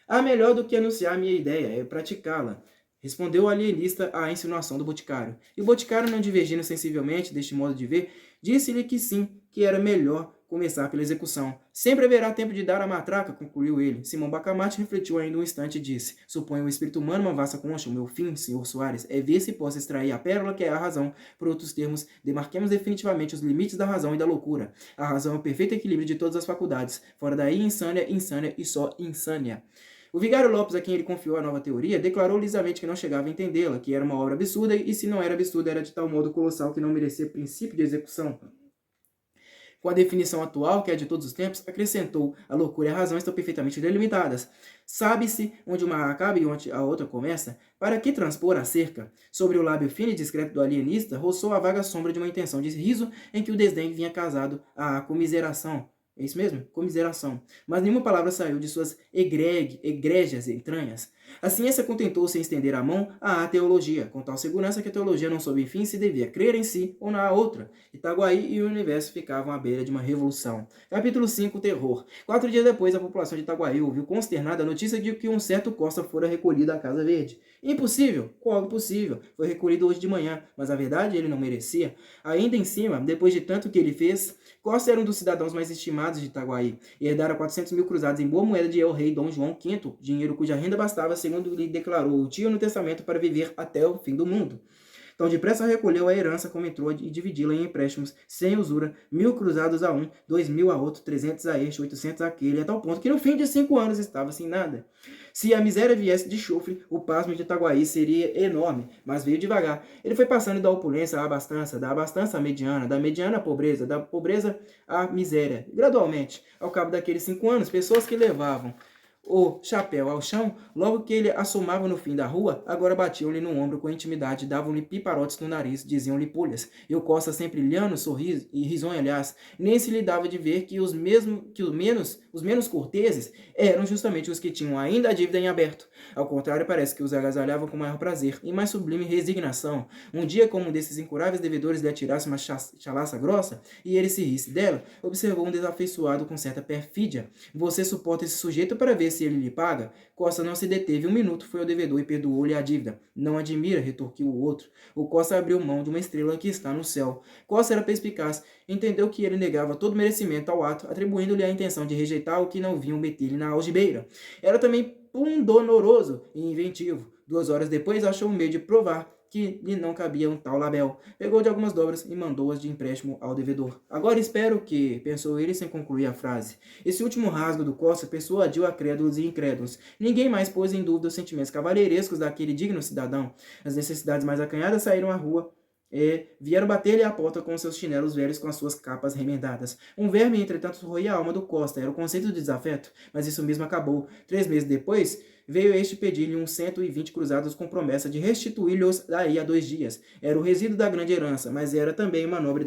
Há melhor do que anunciar minha ideia, é praticá-la, respondeu o alienista à insinuação do boticário. E o boticário, não divergindo sensivelmente deste modo de ver, disse-lhe que sim, que era melhor começar pela execução. Sempre haverá tempo de dar a matraca, concluiu ele. Simão Bacamarte refletiu ainda um instante e disse: suponho o espírito humano uma vasta concha. O meu fim, senhor Soares, é ver se posso extrair a pérola que é a razão. Por outros termos, demarquemos definitivamente os limites da razão e da loucura. A razão é o perfeito equilíbrio de todas as faculdades. Fora daí, insânia, insânia e só insânia. O vigário Lopes, a quem ele confiou a nova teoria, declarou lisamente que não chegava a entendê-la, que era uma obra absurda, e se não era absurda, era de tal modo colossal que não merecia princípio de execução. Com a definição atual, que é de todos os tempos, acrescentou: a loucura e a razão estão perfeitamente delimitadas. Sabe-se onde uma acaba e onde a outra começa. Para que transpor a cerca? Sobre o lábio fino e discreto do alienista roçou a vaga sombra de uma intenção de riso em que o desdém vinha casado à comiseração. É isso mesmo? Comiseração. Mas nenhuma palavra saiu de suas egrégias entranhas. A ciência contentou-se em estender a mão à teologia, com tal segurança que a teologia não soube enfim se devia crer em si ou na outra. Itaguaí e o universo ficavam à beira de uma revolução. Capítulo 5. Terror. 4 dias depois, a população de Itaguaí ouviu consternada a notícia de que um certo Costa fora recolhido à Casa Verde. Impossível? Qual impossível? Foi recolhido hoje de manhã, mas a verdade ele não merecia. Ainda em cima, depois de tanto que ele fez, Costa era um dos cidadãos mais estimados de Itaguaí, e herdara 400 mil cruzados em boa moeda de el-rei Dom João V, dinheiro cuja renda bastava, segundo lhe declarou o tio no testamento, para viver até o fim do mundo. Tão depressa recolheu a herança como entrou e dividi-la em empréstimos, sem usura, 1.000 cruzados a um, 2.000 a outro, 300 a este, 800 a aquele, a tal ponto que no fim de 5 anos estava sem nada. Se a miséria viesse de chofre, o pasmo de Itaguaí seria enorme, mas veio devagar. Ele foi passando da opulência à abastança, da abastança à mediana, da mediana à pobreza, da pobreza à miséria. Gradualmente, ao cabo daqueles 5 anos, pessoas que levavam o chapéu ao chão, logo que ele assomava no fim da rua, agora batiam-lhe no ombro com intimidade, davam-lhe piparotes no nariz, diziam-lhe pulhas. E o Costa, sempre lhano, sorriso e risonho, aliás, nem se lhe dava de ver que os menos corteses eram justamente os que tinham ainda a dívida em aberto. Ao contrário, parece que os agasalhavam com maior prazer e mais sublime resignação. Um dia, como um desses incuráveis devedores lhe atirasse uma chalaça grossa, e ele se risse dela, observou um desafeiçoado com certa perfídia: você suporta esse sujeito para ver se ele lhe paga. Costa não se deteve um minuto, foi ao devedor e perdoou-lhe a dívida. Não admira, retorquiu o outro. O Costa abriu mão de uma estrela que está no céu. Costa era perspicaz, entendeu que ele negava todo merecimento ao ato, atribuindo-lhe a intenção de rejeitar o que não vinham meter-lhe na algibeira. Era também pundonoroso e inventivo. 2 horas depois achou um meio de provar que lhe não cabia um tal label. Pegou de algumas dobras e mandou-as de empréstimo ao devedor. Agora espero que, pensou ele sem concluir a frase. Esse último rasgo do Costa persuadiu a crédulos e incrédulos. Ninguém mais pôs em dúvida os sentimentos cavalheirescos daquele digno cidadão. As necessidades mais acanhadas saíram à rua vieram bater-lhe à porta com seus chinelos velhos com as suas capas remendadas. Um verme, entretanto, roía a alma do Costa. Era o conceito de desafeto, mas isso mesmo acabou. 3 meses depois, veio este pedir-lhe uns 120 cruzados com promessa de restituir-lhes daí a 2 dias. Era o resíduo da grande herança, mas era também uma nobre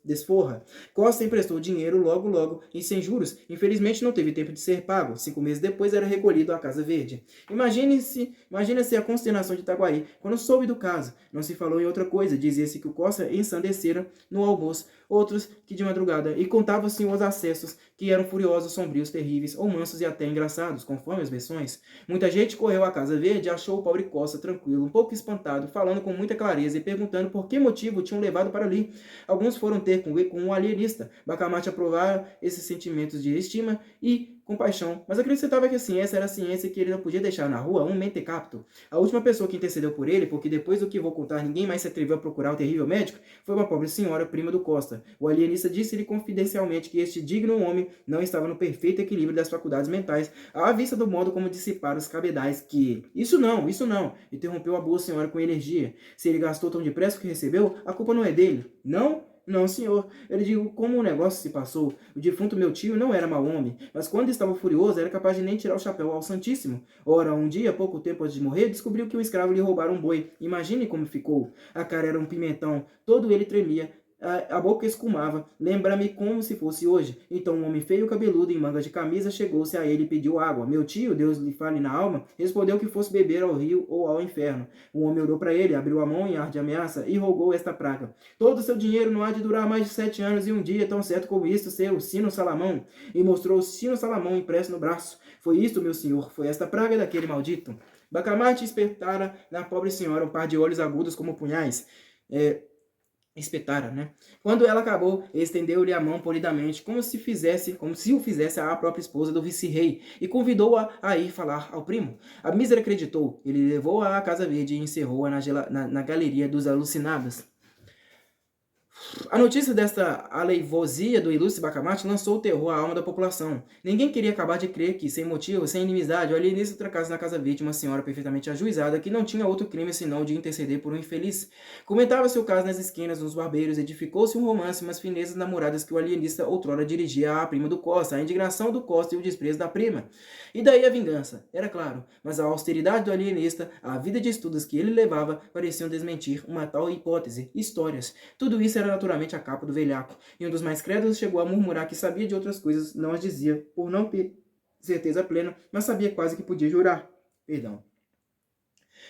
desforra. Costa emprestou dinheiro logo e sem juros. Infelizmente não teve tempo de ser pago. 5 meses depois era recolhido à Casa Verde. Imagina-se a consternação de Itaguaí quando soube do caso. Não se falou em outra coisa. Dizia-se que o Costa ensandecera no almoço, outros que de madrugada, e contava-se os acessos, que eram furiosos, sombrios, terríveis, ou mansos e até engraçados, conforme as versões. Muita gente correu à Casa Verde e achou o pobre Costa tranquilo, um pouco espantado, falando com muita clareza e perguntando por que motivo tinham levado para ali. Alguns foram ter com um alienista. Bacamarte aprovara esses sentimentos de estima e compaixão, mas acreditava que a ciência era a ciência e que ele não podia deixar na rua um mentecapto. A última pessoa que intercedeu por ele, porque depois do que vou contar ninguém mais se atreveu a procurar o terrível médico, foi uma pobre senhora, prima do Costa. O alienista disse-lhe confidencialmente que este digno homem não estava no perfeito equilíbrio das faculdades mentais, à vista do modo como dissipara os cabedais que... Isso não, interrompeu a boa senhora com energia. Se ele gastou tão depressa o que recebeu, a culpa não é dele. Não? Não, senhor. Eu lhe digo como o negócio se passou. O defunto meu tio não era mau homem, mas quando estava furioso era capaz de nem tirar o chapéu ao Santíssimo. Ora, um dia, pouco tempo antes de morrer, descobriu que um escravo lhe roubara um boi. Imagine como ficou. A cara era um pimentão, todo ele tremia. A boca escumava, lembra-me como se fosse hoje. Então um homem feio, cabeludo, em mangas de camisa, chegou-se a ele e pediu água. Meu tio, Deus lhe fale na alma, respondeu que fosse beber ao rio ou ao inferno. O homem olhou para ele, abriu a mão em ar de ameaça e rogou esta praga. Todo o seu dinheiro não há de durar mais de 7 anos e um dia, tão certo como isto, ser o sino Salamão. E mostrou o sino Salamão impresso no braço. Foi isto, meu senhor, foi esta praga daquele maldito. Bacamarte espetara na pobre senhora um par de olhos agudos como punhais. Espetara, né? Quando ela acabou, estendeu-lhe a mão polidamente, como se o fizesse a própria esposa do vice-rei, e convidou-a a ir falar ao primo. A mísera acreditou. Ele levou-a à Casa Verde e encerrou-a na galeria dos alucinados. A notícia desta aleivosia do ilustre Bacamarte lançou o terror à alma da população. Ninguém queria acabar de crer que, sem motivo, sem inimizade, o alienista trancasse na Casa Verde uma senhora perfeitamente ajuizada que não tinha outro crime senão de interceder por um infeliz. Comentava-se o caso nas esquinas, nos barbeiros, edificou-se um romance, umas finezas namoradas que o alienista outrora dirigia à prima do Costa, a indignação do Costa e o desprezo da prima. E daí a vingança, era claro, mas a austeridade do alienista, a vida de estudos que ele levava, pareciam desmentir uma tal hipótese, histórias. Tudo isso era naturalmente a capa do velhaco, e um dos mais crédulos chegou a murmurar que sabia de outras coisas, não as dizia, por não ter certeza plena, mas sabia quase que podia jurar. Perdão.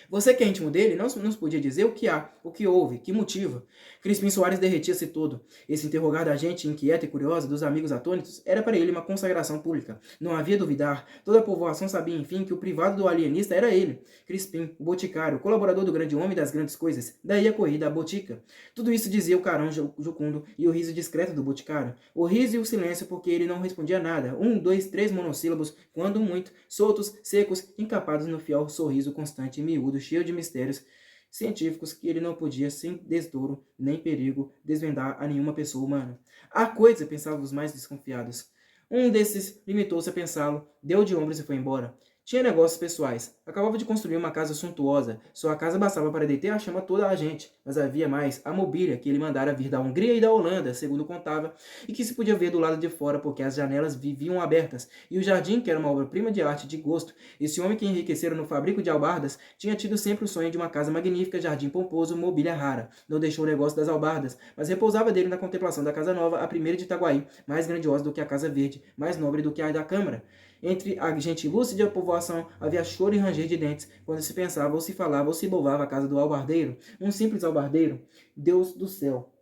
Você que é íntimo dele, não nos podia dizer o que há, o que houve, que motiva. Crispim Soares derretia-se todo. Esse interrogar da gente inquieta e curiosa, dos amigos atônitos, era para ele uma consagração pública. Não havia duvidar. Toda a povoação sabia, enfim, que o privado do alienista era ele. Crispim, o boticário, colaborador do grande homem das grandes coisas. Daí a corrida à botica. Tudo isso dizia o carão jucundo e o riso discreto do boticário. O riso e o silêncio porque ele não respondia nada. 1, 2, 3 monossílabos, quando muito, soltos, secos, encapados no fiel sorriso constante e miúdo, cheio de mistérios científicos que ele não podia, sem desdouro nem perigo, desvendar a nenhuma pessoa humana. Há coisa, pensavam os mais desconfiados. Um desses limitou-se a pensá-lo, deu de ombros e foi embora. Tinha negócios pessoais. Acabava de construir uma casa suntuosa. Sua casa bastava para deter a chama toda a gente. Mas havia mais a mobília que ele mandara vir da Hungria e da Holanda, segundo contava, e que se podia ver do lado de fora porque as janelas viviam abertas. E o jardim, que era uma obra-prima de arte e de gosto. Esse homem que enriquecera no fabrico de albardas tinha tido sempre o sonho de uma casa magnífica, jardim pomposo, mobília rara. Não deixou o negócio das albardas, mas repousava dele na contemplação da casa nova, a primeira de Itaguaí, mais grandiosa do que a Casa Verde, mais nobre do que a da Câmara. Entre a gente lúcida e a povoação havia choro e ranger de dentes, quando se pensava, ou se falava, ou se louvava a casa do albardeiro, um simples albardeiro, Deus do céu.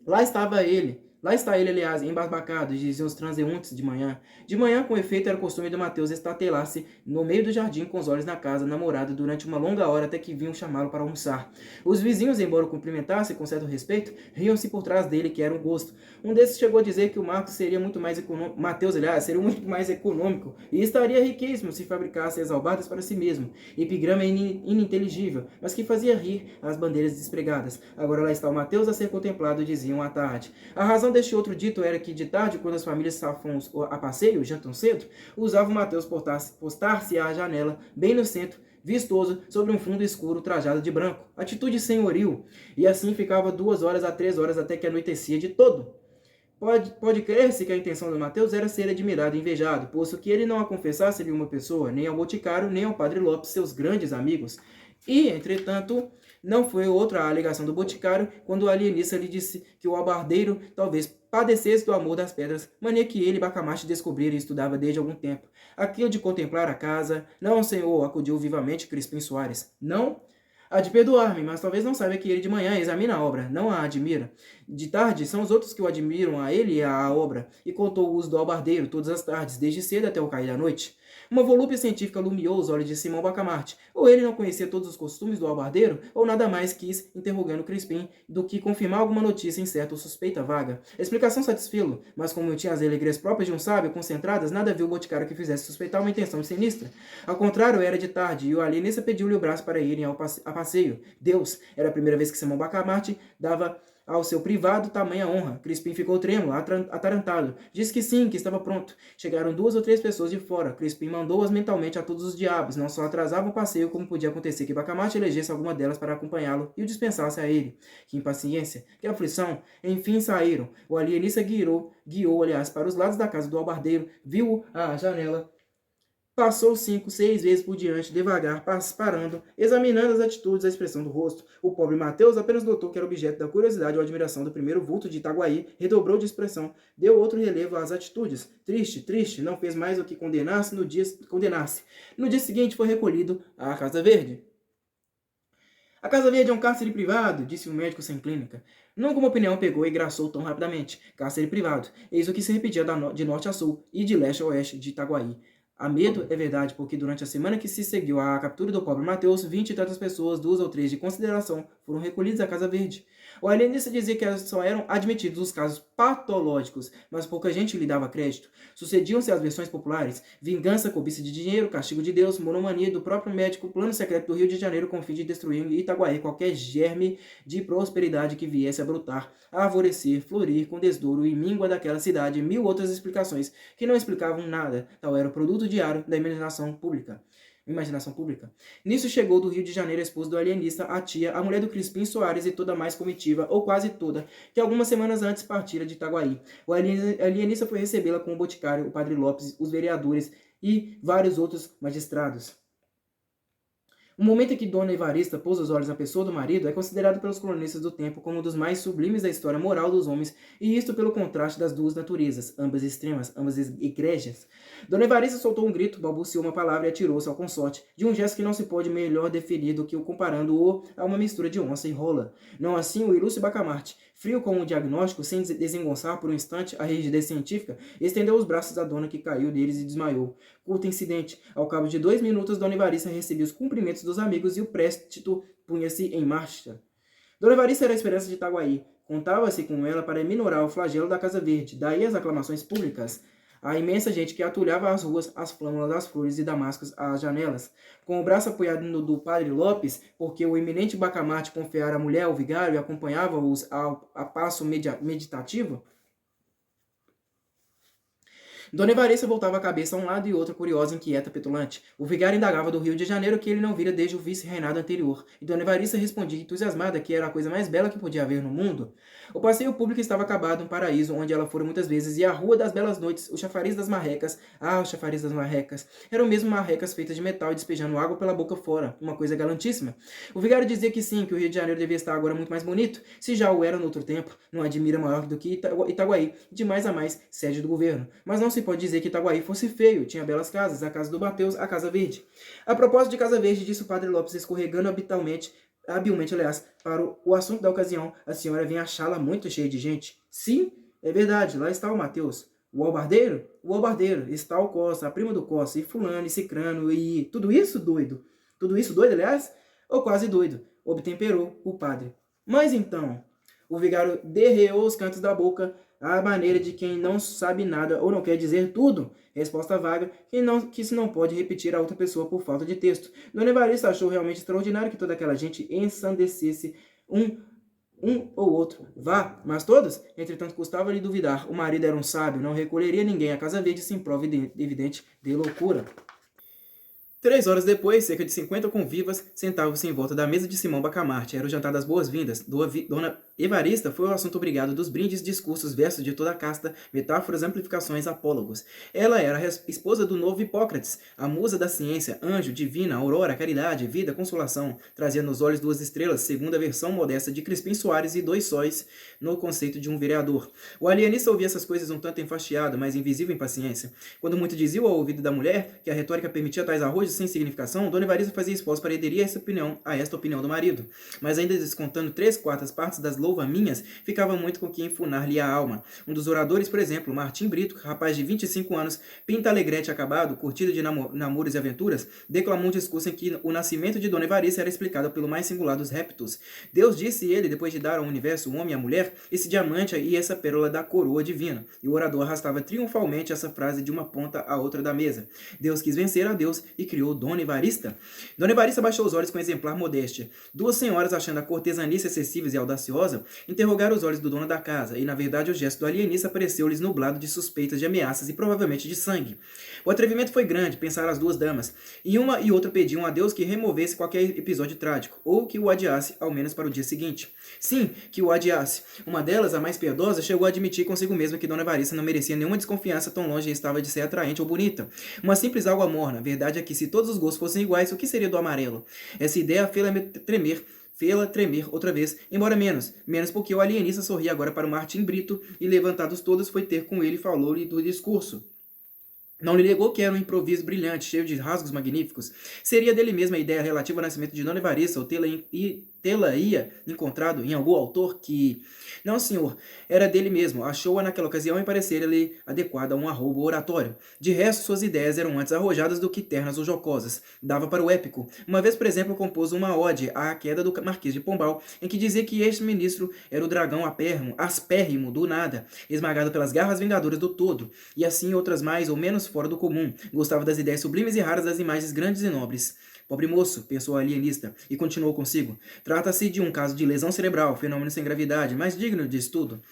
Lá estava ele, Lá está ele, aliás, embasbacado, diziam os transeuntes de manhã. De manhã, com efeito, era o costume do Mateus estatelar-se no meio do jardim com os olhos na casa, namorado, durante uma longa hora até que vinham chamá-lo para almoçar. Os vizinhos, embora o cumprimentassem com certo respeito, riam-se por trás dele, que era um gosto. Um desses chegou a dizer que o Marcos seria muito mais econômico, Mateus, aliás, seria muito mais econômico e estaria riquíssimo se fabricasse exalbadas para si mesmo. Epigrama ininteligível, mas que fazia rir as bandeiras despregadas. Agora lá está o Mateus a ser contemplado, diziam à tarde. A razão deste outro dito era que, de tarde, quando as famílias safam a passeio, jantam cedo, usava o Mateus postar-se à janela, bem no centro, vistoso, sobre um fundo escuro trajado de branco. Atitude senhoril. E assim ficava 2 horas a 3 horas até que anoitecia de todo. Pode crer-se que a intenção do Mateus era ser admirado e invejado, posto que ele não a confessasse a uma pessoa, nem ao Boticário, nem ao Padre Lopes, seus grandes amigos. E, entretanto, não foi outra a alegação do Boticário quando o alienista lhe disse que o albardeiro talvez padecesse do amor das pedras, mania que ele, Bacamarte, descobrira e estudava desde algum tempo. Aquilo de contemplar a casa. Não, senhor, acudiu vivamente Crispim Soares. Não? Há de perdoar-me, mas talvez não saiba que ele de manhã examina a obra, não a admira. De tarde, são os outros que o admiram a ele e à obra, e contou o uso do albardeiro todas as tardes, desde cedo até o cair da noite. Uma volúpia científica iluminou os olhos de Simão Bacamarte. Ou ele não conhecia todos os costumes do albardeiro, ou nada mais quis, interrogando Crispim, do que confirmar alguma notícia incerta ou suspeita vaga. A explicação satisfê-lo, mas como tinha as alegrias próprias de um sábio concentradas, nada viu o Boticário que fizesse suspeitar uma intenção sinistra. Ao contrário, era de tarde, e o alienista pediu-lhe o braço para irem a passeio. Deus! Era a primeira vez que Simão Bacamarte dava ao seu privado tamanha honra. Crispim ficou trêmulo, atarantado. Disse que sim, que estava pronto. Chegaram 2 ou 3 pessoas de fora. Crispim mandou-as mentalmente a todos os diabos. Não só atrasava o passeio, como podia acontecer que Bacamarte elegesse alguma delas para acompanhá-lo e o dispensasse a ele. Que impaciência, que aflição. Enfim saíram. O alienista guiou, aliás, para os lados da casa do albardeiro, viu-o à janela. Passou 5, 6 vezes por diante, devagar, parando, examinando as atitudes, a expressão do rosto. O pobre Mateus apenas notou que era objeto da curiosidade ou admiração do primeiro vulto de Itaguaí, redobrou de expressão, deu outro relevo às atitudes. Triste, triste, não fez mais do que condenar-se. No dia seguinte foi recolhido à Casa Verde. A Casa Verde é um cárcere privado, disse o médico sem clínica. Nunca uma opinião pegou e graçou tão rapidamente. Cárcere privado. Eis o que se repetia de norte a sul e de leste a oeste de Itaguaí. Há medo, é verdade, porque durante a semana que se seguiu à captura do pobre Mateus, 20 e tantas pessoas, 2 ou 3 de consideração, foram recolhidas à Casa Verde. O alienista dizia que só eram admitidos os casos patológicos, mas pouca gente lhe dava crédito. Sucediam-se as versões populares: vingança, cobiça de dinheiro, castigo de Deus, monomania do próprio médico, plano secreto do Rio de Janeiro com o fim de destruir em Itaguaí qualquer germe de prosperidade que viesse a brotar, a arvorecer, florir com desdouro e míngua daquela cidade, 1000 outras explicações que não explicavam nada. Tal era o produto diário da imaginação pública. Nisso chegou do Rio de Janeiro a esposa do alienista, a tia, a mulher do Crispim Soares e toda a mais comitiva, ou quase toda, que algumas semanas antes partira de Itaguaí. O alienista foi recebê-la com o Boticário, o Padre Lopes, os vereadores e vários outros magistrados. O momento em que Dona Evarista pôs os olhos na pessoa do marido é considerado pelos cronistas do tempo como um dos mais sublimes da história moral dos homens, e isto pelo contraste das duas naturezas, ambas extremas, ambas egrégias. Dona Evarista soltou um grito, balbuciou uma palavra e atirou-se ao consorte, de um gesto que não se pode melhor definir do que o comparando-o a uma mistura de onça e rola. Não assim o ilustre Bacamarte, frio como um diagnóstico, sem desengonçar por um instante a rigidez científica, estendeu os braços à dona que caiu deles e desmaiou. Curto incidente. Ao cabo de 2 minutos, Dona Evarista recebia os cumprimentos dos amigos e o préstito punha-se em marcha. Dona Evarista era a esperança de Itaguaí. Contava-se com ela para minorar o flagelo da Casa Verde, daí as aclamações públicas. A imensa gente que atulhava as ruas, as flâmulas das flores e damascos às janelas. Com o braço apoiado no do Padre Lopes, porque o eminente Bacamarte confiara à mulher ao vigário e acompanhava-os a passo meditativo, Dona Evarista voltava a cabeça a um lado e outro, curiosa, inquieta, petulante. O vigário indagava do Rio de Janeiro que ele não vira desde o vice-reinado anterior, e Dona Evarista respondia entusiasmada que era a coisa mais bela que podia haver no mundo. O passeio público estava acabado, um paraíso, onde ela fora muitas vezes, e a Rua das Belas Noites, o chafariz das marrecas, o chafariz das marrecas, eram mesmo marrecas feitas de metal e despejando água pela boca fora, uma coisa galantíssima. O vigário dizia que sim, que o Rio de Janeiro devia estar agora muito mais bonito, se já o era no outro tempo, não admira maior do que Itaguaí, de mais a mais, sede do governo. Mas não se pode dizer que Itaguaí fosse feio, tinha belas casas, a casa do Mateus, a Casa Verde. A propósito de Casa Verde, disse o Padre Lopes, escorregando habilmente, para o assunto da ocasião, a senhora vem achá-la muito cheia de gente. Sim, É verdade, lá está o Mateus. O albardeiro? O albardeiro. Está o Costa, a prima do Costa, e fulano, e cicrano, e... Tudo isso doido. Tudo isso doido, aliás? Ou quase doido. Obtemperou o padre. Mas então, o vigário derreou os cantos da boca, à maneira de quem não sabe nada ou não quer dizer tudo. Resposta vaga, que se não pode repetir a outra pessoa por falta de texto. Dona Evarista achou realmente extraordinário que toda aquela gente ensandecesse um ou outro. Vá, mas todos? Entretanto, custava-lhe duvidar. O marido era um sábio, não recolheria ninguém à Casa Verde sem prova evidente de loucura. 3 horas depois, cerca de 50 convivas sentavam-se em volta da mesa de Simão Bacamarte. Era o jantar das boas-vindas. Dona Evarista foi o assunto obrigado dos brindes, discursos, versos de toda a casta, metáforas, amplificações, apólogos. Ela era a esposa do novo Hipócrates, a musa da ciência, anjo, divina, aurora, caridade, vida, consolação. Trazia nos olhos 2 estrelas, segundo a versão modesta de Crispim Soares, e 2 sóis no conceito de um vereador. O alienista ouvia essas coisas um tanto enfastiado, mas invisível impaciência. Quando muito dizia ao ouvido da mulher que a retórica permitia tais arrojos sem significação, Dona Evarista fazia esforço para aderir a esta opinião do marido. Mas ainda descontando 3/4 partes das louvaminhas, ficava muito com que enfunar-lhe a alma. Um dos oradores, por exemplo, Martim Brito, rapaz de 25 anos, pinta alegrete acabado, curtido de namoros e aventuras, declamou um discurso em que o nascimento de Dona Evarista era explicado pelo mais singular dos réptos. Deus disse ele, depois de dar ao universo o homem e a mulher, esse diamante e essa pérola da coroa divina. E o orador arrastava triunfalmente essa frase de uma ponta à outra da mesa. Deus quis vencer a Deus e criou Dona Evarista. Dona Evarista baixou os olhos com exemplar modéstia. 2 senhoras, achando a cortesanice excessiva e audaciosa, interrogaram os olhos do dono da casa, e na verdade o gesto do alienista pareceu-lhes nublado de suspeitas, de ameaças e provavelmente de sangue. O atrevimento foi grande, pensaram as 2 damas, e uma e outra pediam a Deus que removesse qualquer episódio trágico, ou que o adiasse, ao menos para o dia seguinte. Sim, que o adiasse. Uma delas, a mais piedosa, chegou a admitir consigo mesma que Dona Evarista não merecia nenhuma desconfiança, tão longe estava de ser atraente ou bonita. Uma simples água morna. A verdade é que se todos os gostos fossem iguais, o que seria do amarelo? Essa ideia fê-la tremer outra vez, embora menos porque o alienista sorria agora para o Martim Brito e, levantados todos, foi ter com ele e falou-lhe do discurso. Não lhe negou que era um improviso brilhante, cheio de rasgos magníficos. Seria dele mesma a ideia relativa ao nascimento de Dona Evarista, ou tê-la-ia encontrado em algum autor que... Não, senhor, era dele mesmo. Achou-a naquela ocasião e parecia-lhe adequada a um arroubo oratório. De resto, suas ideias eram antes arrojadas do que ternas ou jocosas. Dava para o épico. Uma vez, por exemplo, compôs uma ode à queda do Marquês de Pombal, em que dizia que este ministro era o dragão aspérrimo do nada, esmagado pelas garras vingadoras do todo, e assim outras mais ou menos fora do comum. Gostava das ideias sublimes e raras, das imagens grandes e nobres. Pobre moço, pensou o alienista, e continuou consigo. Trata-se de um caso de lesão cerebral, fenômeno sem gravidade, mas digno de estudo.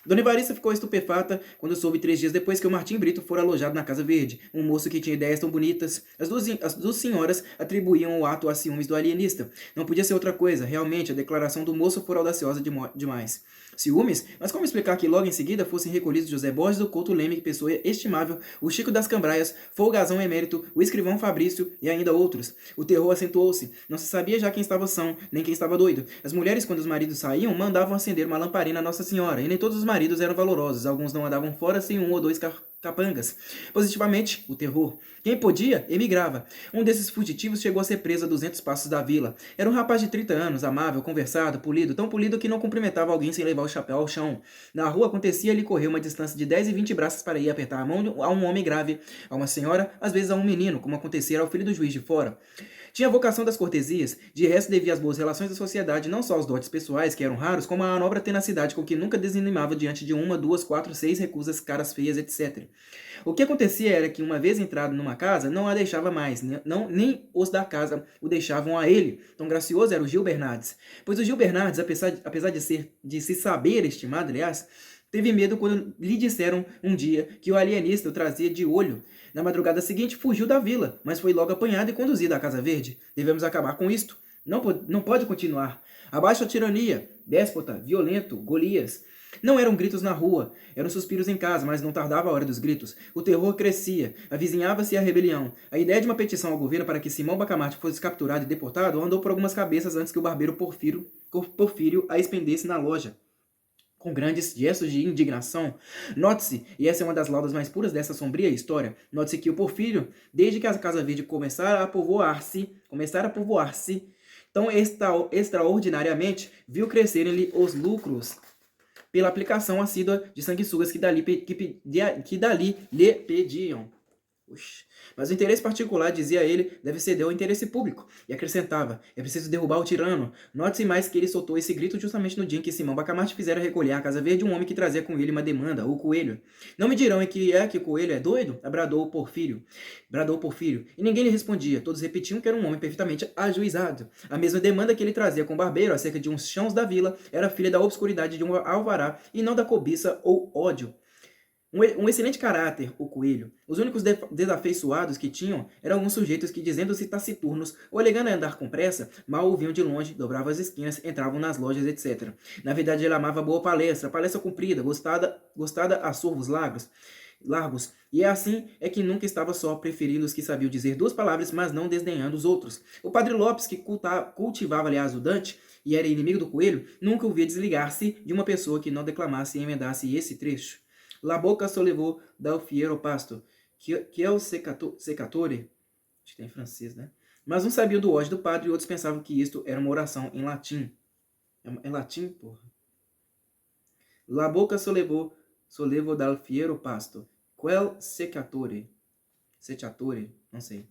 Dona Evarista ficou estupefata quando soube 3 dias depois que o Martim Brito fora alojado na Casa Verde, um moço que tinha ideias tão bonitas. As duas senhoras atribuíam o ato a ciúmes do alienista. Não podia ser outra coisa, realmente, a declaração do moço fora audaciosa demais. Ciúmes? Mas como explicar que logo em seguida fossem recolhidos José Borges do Couto Leme, pessoa estimável, o Chico das Cambraias, Folgazão Emérito, o escrivão Fabrício e ainda outros? O terror acentuou-se. Não se sabia já quem estava são, nem quem estava doido. As mulheres, quando os maridos saíam, mandavam acender uma lamparina a Nossa Senhora, e nem todos os maridos eram valorosos. Alguns não andavam fora sem 1 ou 2 capangas. Positivamente, o terror. Quem podia, emigrava. Um desses fugitivos chegou a ser preso a 200 passos da vila. Era um rapaz de 30 anos, amável, conversado, polido, tão polido que não cumprimentava alguém sem levar o chapéu ao chão. Na rua acontecia ele correr uma distância de 10 e 20 braças para ir apertar a mão a um homem grave, a uma senhora, às vezes a um menino, como acontecia ao filho do juiz de fora. Tinha a vocação das cortesias, de resto devia às boas relações da sociedade não só aos dotes pessoais, que eram raros, como a manobra tenacidade com que nunca desanimava diante de 1, 2, 4, 6 recusas, caras feias, etc. O que acontecia era que, uma vez entrado numa casa, não a deixava mais, nem os da casa o deixavam a ele. Tão gracioso era o Gil Bernardes. Pois o Gil Bernardes, apesar de se saber estimado, aliás, teve medo quando lhe disseram um dia que o alienista o trazia de olho. Na madrugada seguinte, fugiu da vila, mas foi logo apanhado e conduzido à Casa Verde. Devemos acabar com isto. Não pode continuar. Abaixo a tirania. Déspota, violento, Golias. Não eram gritos na rua, eram suspiros em casa, mas não tardava a hora dos gritos. O terror crescia, avizinhava-se a rebelião. A ideia de uma petição ao governo para que Simão Bacamarte fosse capturado e deportado andou por algumas cabeças antes que o barbeiro Porfírio a expendesse na loja. Com grandes gestos de indignação. Note-se, e essa é uma das laudas mais puras dessa sombria história, note-se que o Porfírio, desde que a Casa Verde começara a povoar-se, tão extraordinariamente, viu crescerem-lhe os lucros pela aplicação assídua de sanguessugas que dali lhe pediam. Oxi. Mas o interesse particular, dizia ele, deve ceder ao interesse público. E acrescentava, é preciso derrubar o tirano. Note-se mais que ele soltou esse grito justamente no dia em que Simão Bacamarte fizera recolher à Casa Verde um homem que trazia com ele uma demanda, o Coelho. Não me dirão em que o Coelho é doido? Bradou o Porfírio. E ninguém lhe respondia. Todos repetiam que era um homem perfeitamente ajuizado. A mesma demanda que ele trazia com o barbeiro acerca de uns chãos da vila era filha da obscuridade de um alvará e não da cobiça ou ódio. Um excelente caráter, o Coelho. Os únicos desafeiçoados que tinham eram alguns sujeitos que, dizendo-se taciturnos ou alegando a andar com pressa, mal ouviam de longe, dobravam as esquinas, entravam nas lojas, etc. Na verdade, ele amava boa palestra comprida, gostada a sorvos largos, e assim é que nunca estava só, preferindo os que sabiam dizer duas palavras, mas não desdenhando os outros. O padre Lopes, que cultivava, aliás, o Dante, e era inimigo do Coelho, nunca o via desligar-se de uma pessoa que não declamasse e emendasse esse trecho. La boca sollevò dal fiero pasto, que é o secatore, acho que tem em francês, né? Mas um sabia do ódio do padre e outros pensavam que isto era uma oração em latim. É latim, porra? La boca sollevò dal fiero pasto, quel secatore, não sei.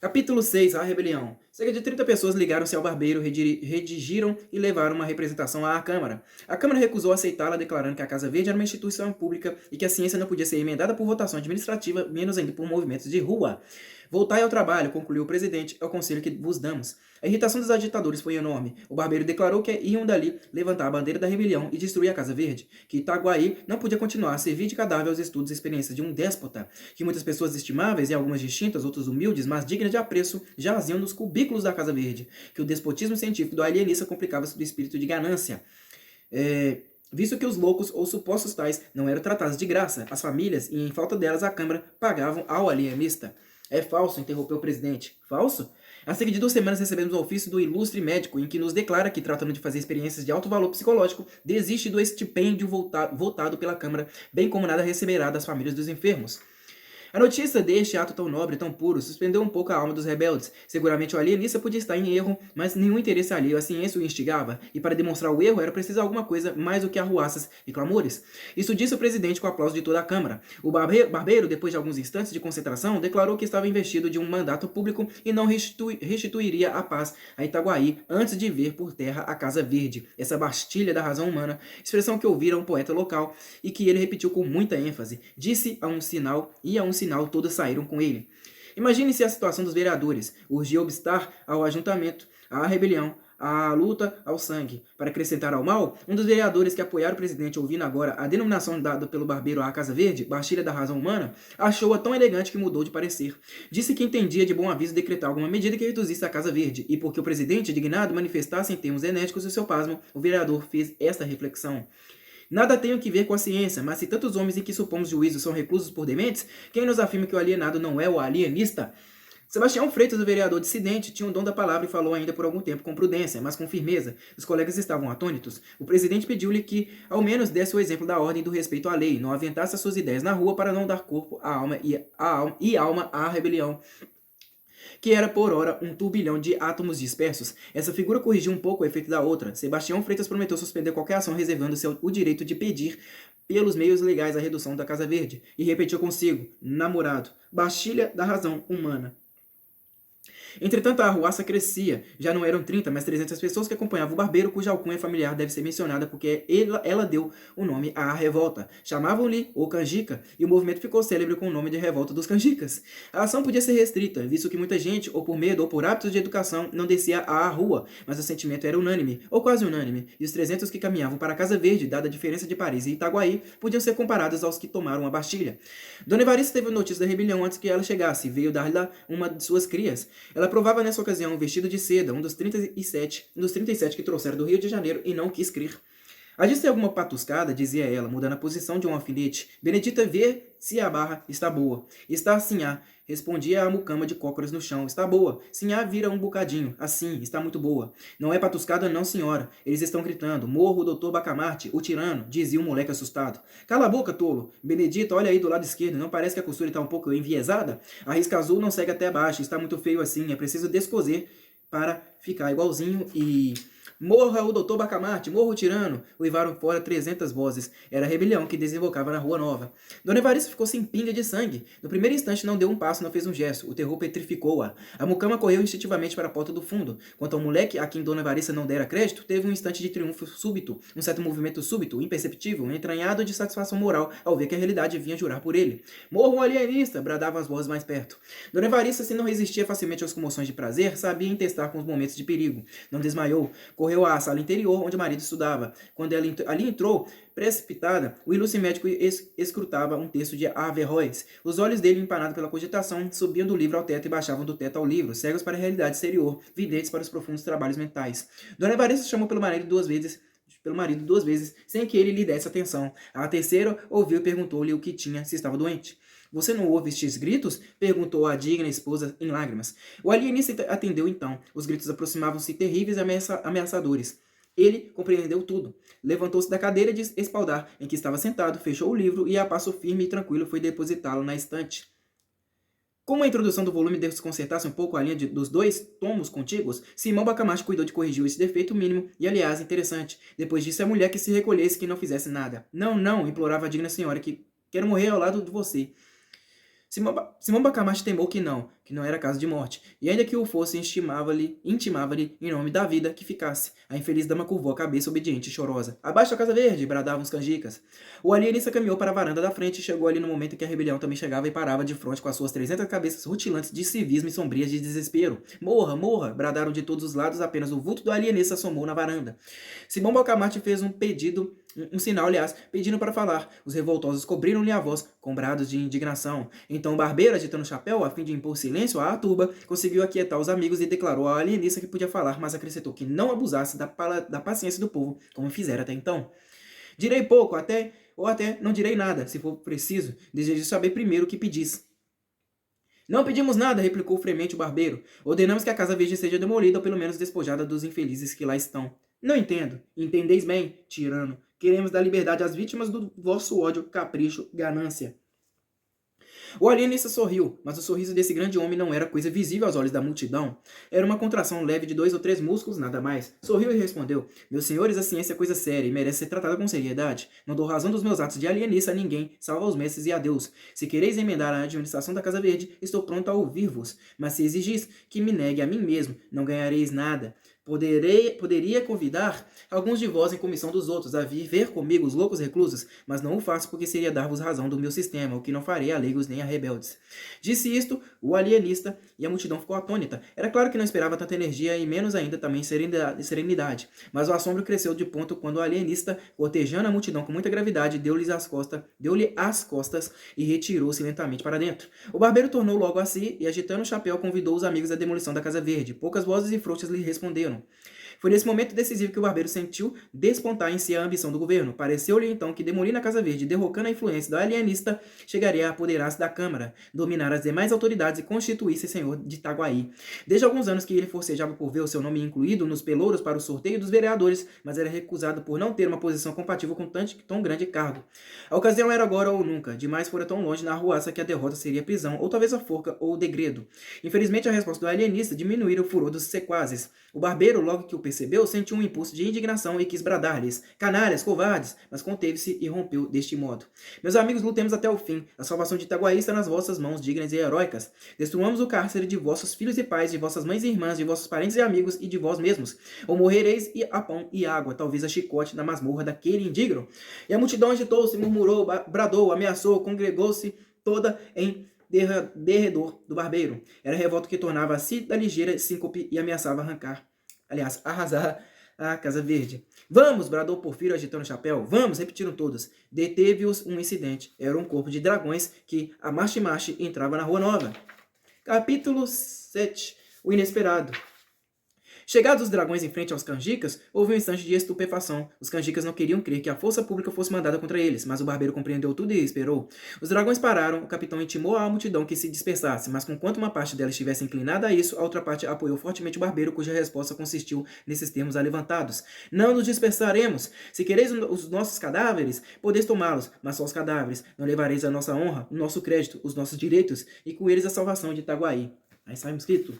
Capítulo 6, a rebelião. Cerca de 30 pessoas ligaram-se ao barbeiro, redigiram e levaram uma representação à Câmara. A Câmara recusou aceitá-la, declarando que a Casa Verde era uma instituição pública e que a ciência não podia ser emendada por votação administrativa, menos ainda por movimentos de rua. Voltai ao trabalho, concluiu o presidente, é o conselho que vos damos. A irritação dos agitadores foi enorme. O barbeiro declarou que iam dali levantar a bandeira da rebelião e destruir a Casa Verde, que Itaguaí não podia continuar a servir de cadáver aos estudos e experiências de um déspota, que muitas pessoas estimáveis e algumas distintas, outras humildes, mas dignas de apreço, jaziam nos cubículos da Casa Verde, que o despotismo científico do alienista complicava-se do espírito de ganância. Visto que os loucos ou supostos tais não eram tratados de graça, as famílias, e em falta delas a Câmara, pagavam ao alienista. É falso, interrompeu o presidente. Falso? Há cerca de 2 semanas recebemos um ofício do ilustre médico em que nos declara que, tratando de fazer experiências de alto valor psicológico, desiste do estipêndio votado pela Câmara, bem como nada receberá das famílias dos enfermos. A notícia deste ato tão nobre e tão puro suspendeu um pouco a alma dos rebeldes. Seguramente o alienista podia estar em erro, mas nenhum interesse alheio à ciência o instigava, e para demonstrar o erro era preciso alguma coisa mais do que arruaças e clamores. Isso disse o presidente com o aplauso de toda a Câmara. O barbeiro, depois de alguns instantes de concentração, declarou que estava investido de um mandato público e não restituiria a paz a Itaguaí antes de ver por terra a Casa Verde, essa bastilha da razão humana, expressão que ouvira um poeta local e que ele repetiu com muita ênfase. Disse a um sinal e a um sinal todos saíram com ele. Imagine-se a situação dos vereadores. Urgia obstar ao ajuntamento, à rebelião, à luta ao sangue. Para acrescentar ao mal, um dos vereadores que apoiaram o presidente, ouvindo agora a denominação dada pelo barbeiro à Casa Verde, bastilha da razão humana, achou-a tão elegante que mudou de parecer. Disse que entendia de bom aviso decretar alguma medida que reduzisse a Casa Verde, e porque o presidente, indignado, manifestasse em termos enérgicos o seu pasmo, o vereador fez esta reflexão. Nada tenho que ver com a ciência, mas se tantos homens em que supomos juízo são reclusos por dementes, quem nos afirma que o alienado não é o alienista? Sebastião Freitas, o vereador dissidente, tinha o dom da palavra e falou ainda por algum tempo com prudência, mas com firmeza. Os colegas estavam atônitos. O presidente pediu-lhe que, ao menos, desse o exemplo da ordem e do respeito à lei, não aventasse as suas ideias na rua para não dar corpo à alma à rebelião, que era por ora um turbilhão de átomos dispersos. Essa figura corrigiu um pouco o efeito da outra. Sebastião Freitas prometeu suspender qualquer ação, reservando-se o direito de pedir, pelos meios legais, a redução da Casa Verde. E repetiu consigo, namorado, bastilha da razão humana. Entretanto, a arruaça crescia. Já não eram 30, mas 300 pessoas que acompanhavam o barbeiro, cuja alcunha familiar deve ser mencionada porque ela deu o nome à revolta. Chamavam-lhe o Canjica, e o movimento ficou célebre com o nome de Revolta dos Canjicas. A ação podia ser restrita, visto que muita gente, ou por medo ou por hábitos de educação, não descia à rua, mas o sentimento era unânime, ou quase unânime, e os 300 que caminhavam para a Casa Verde, dada a diferença de Paris e Itaguaí, podiam ser comparados aos que tomaram a Bastilha. Dona Evarista teve notícia da rebelião antes que ela chegasse, e veio dar-lhe uma de suas crias. Ela provava nessa ocasião um vestido de seda, um dos 37 que trouxeram do Rio de Janeiro, e não quis crer. Há de ser alguma patuscada, dizia ela, mudando a posição de um alfinete. Benedita vê se a barra está boa. Está assim, respondia a mucama de cócoras no chão. Está boa. Sinhá vira um bocadinho. Assim, está muito boa. Não é patuscada não, senhora. Eles estão gritando. Morro o doutor Bacamarte, o tirano, dizia o moleque assustado. Cala a boca, tolo. Benedita, olha aí do lado esquerdo. Não parece que a costura está um pouco enviesada? A risca azul não segue até baixo. Está muito feio assim. É preciso descoser para ficar igualzinho e... Morra o doutor Bacamarte, morra o tirano! Uivaram fora 300 vozes. Era a rebelião que desembocava na Rua Nova. Dona Evarista ficou sem pinga de sangue. No primeiro instante não deu um passo, não fez um gesto. O terror petrificou-a. A mucama correu instintivamente para a porta do fundo. Quanto ao moleque, a quem Dona Evarista não dera crédito, teve um instante de triunfo súbito, um certo movimento súbito, imperceptível, entranhado de satisfação moral ao ver que a realidade vinha jurar por ele. Morra um alienista! Bradavam as vozes mais perto. Dona Evarista, se não resistia facilmente às comoções de prazer, sabia intestar com os momentos de perigo. Não desmaiou. Correu à sala interior, onde o marido estudava. Quando ela ali entrou, precipitada, o ilustre médico escrutava um texto de Averroes. Os olhos dele, empanados pela cogitação, subiam do livro ao teto e baixavam do teto ao livro, cegos para a realidade exterior, videntes para os profundos trabalhos mentais. Dona Evarista chamou pelo marido duas vezes, sem que ele lhe desse atenção. A terceira ouviu e perguntou-lhe o que tinha, se estava doente. Você não ouve estes gritos? Perguntou a digna esposa em lágrimas. O alienista atendeu então. Os gritos aproximavam-se terríveis e ameaçadores. Ele compreendeu tudo. Levantou-se da cadeira de espaldar em que estava sentado, fechou o livro e a passo firme e tranquilo foi depositá-lo na estante. Como a introdução do volume desconcertasse um pouco a linha dos dois tomos contíguos, Simão Bacamarte cuidou de corrigir esse defeito mínimo e, aliás, interessante. Depois disse à mulher que se recolhesse, que não fizesse nada. Não, não, implorava a digna senhora, que quero morrer ao lado de você. Simão Bacamarte temou que não era caso de morte, e ainda que o fosse, intimava-lhe, em nome da vida, que ficasse. A infeliz dama curvou a cabeça obediente e chorosa. Abaixo a Casa Verde! Bradavam os canjicas. O alienista caminhou para a varanda da frente e chegou ali no momento em que a rebelião também chegava e parava de frente com as suas 300 cabeças rutilantes de civismo e sombrias de desespero. Morra, morra! Bradaram de todos os lados, apenas o vulto do alienista assomou na varanda. Simão Bacamarte fez um sinal, pedindo para falar. Os revoltosos cobriram-lhe a voz com brados de indignação. Então o barbeiro, agitando o chapéu, a fim de impor silêncio à turba, conseguiu aquietar os amigos e declarou ao alienista que podia falar, mas acrescentou que não abusasse da paciência do povo, como fizera até então. Direi pouco, ou até não direi nada, se for preciso. Desejo saber primeiro o que pedis. Não pedimos nada, replicou fremente o barbeiro. Ordenamos que a Casa Verde seja demolida ou pelo menos despojada dos infelizes que lá estão. Não entendo. Entendeis bem, tirano. Queremos dar liberdade às vítimas do vosso ódio, capricho, ganância. O alienista sorriu, mas o sorriso desse grande homem não era coisa visível aos olhos da multidão. Era uma contração leve de 2 ou 3 músculos, nada mais. Sorriu e respondeu: Meus senhores, a ciência é coisa séria e merece ser tratada com seriedade. Não dou razão dos meus atos de alienista a ninguém, salvo aos mestres e a Deus. Se quereis emendar a administração da Casa Verde, estou pronto a ouvir-vos. Mas se exigis que me negue a mim mesmo, não ganhareis nada. Poderia convidar alguns de vós em comissão dos outros a vir ver comigo os loucos reclusos, mas não o faço porque seria dar-vos razão do meu sistema, o que não farei a leigos nem a rebeldes. Disse isto o alienista e a multidão ficou atônita. Era claro que não esperava tanta energia e menos ainda também serenidade, mas o assombro cresceu de ponto quando o alienista, cortejando a multidão com muita gravidade, deu-lhe as costas e retirou-se lentamente para dentro. O barbeiro tornou logo a si e, agitando o chapéu, convidou os amigos à demolição da Casa Verde. Poucas vozes e frouxas lhe responderam. Foi nesse momento decisivo que o barbeiro sentiu despontar em si a ambição do governo. Pareceu-lhe então que demolindo a Casa Verde, derrocando a influência do alienista, chegaria a apoderar-se da Câmara, dominar as demais autoridades e constituir-se senhor de Itaguaí. Desde alguns anos que ele forcejava por ver o seu nome incluído nos pelouros para o sorteio dos vereadores, mas era recusado por não ter uma posição compatível com tão grande cargo. A ocasião era agora ou nunca. Demais fora tão longe na arruaça que a derrota seria prisão, ou talvez a forca ou o degredo. Infelizmente, a resposta do alienista diminuíra o furor dos sequazes. O barbeiro, logo que o percebeu, sentiu um impulso de indignação e quis bradar-lhes: canalhas, covardes! Mas conteve-se e rompeu deste modo: Meus amigos, lutemos até o fim. A salvação de Itaguaí está nas vossas mãos dignas e heróicas. Destruamos o cárcere de vossos filhos e pais, de vossas mães e irmãs, de vossos parentes e amigos e de vós mesmos. Ou morrereis a pão e água, talvez a chicote na masmorra daquele indigno. E a multidão agitou-se, murmurou, bradou, ameaçou, congregou-se toda em derredor do barbeiro. Era revolta que tornava a si da ligeira síncope e ameaçava arrasar a Casa Verde. Vamos! Bradou Porfírio agitando o chapéu. Vamos! Repetiram todos. Deteve-os um incidente. Era um corpo de dragões que, a marche-marche, entrava na Rua Nova. Capítulo 7. O inesperado. Chegados os dragões em frente aos canjicas, houve um instante de estupefação. Os canjicas não queriam crer que a força pública fosse mandada contra eles, mas o barbeiro compreendeu tudo e esperou. Os dragões pararam, o capitão intimou à multidão que se dispersasse, mas conquanto uma parte dela estivesse inclinada a isso, a outra parte apoiou fortemente o barbeiro, cuja resposta consistiu nesses termos alevantados: Não nos dispersaremos! Se quereis os nossos cadáveres, podeis tomá-los, mas só os cadáveres. Não levareis a nossa honra, o nosso crédito, os nossos direitos, e com eles a salvação de Itaguaí. Aí sai um escrito.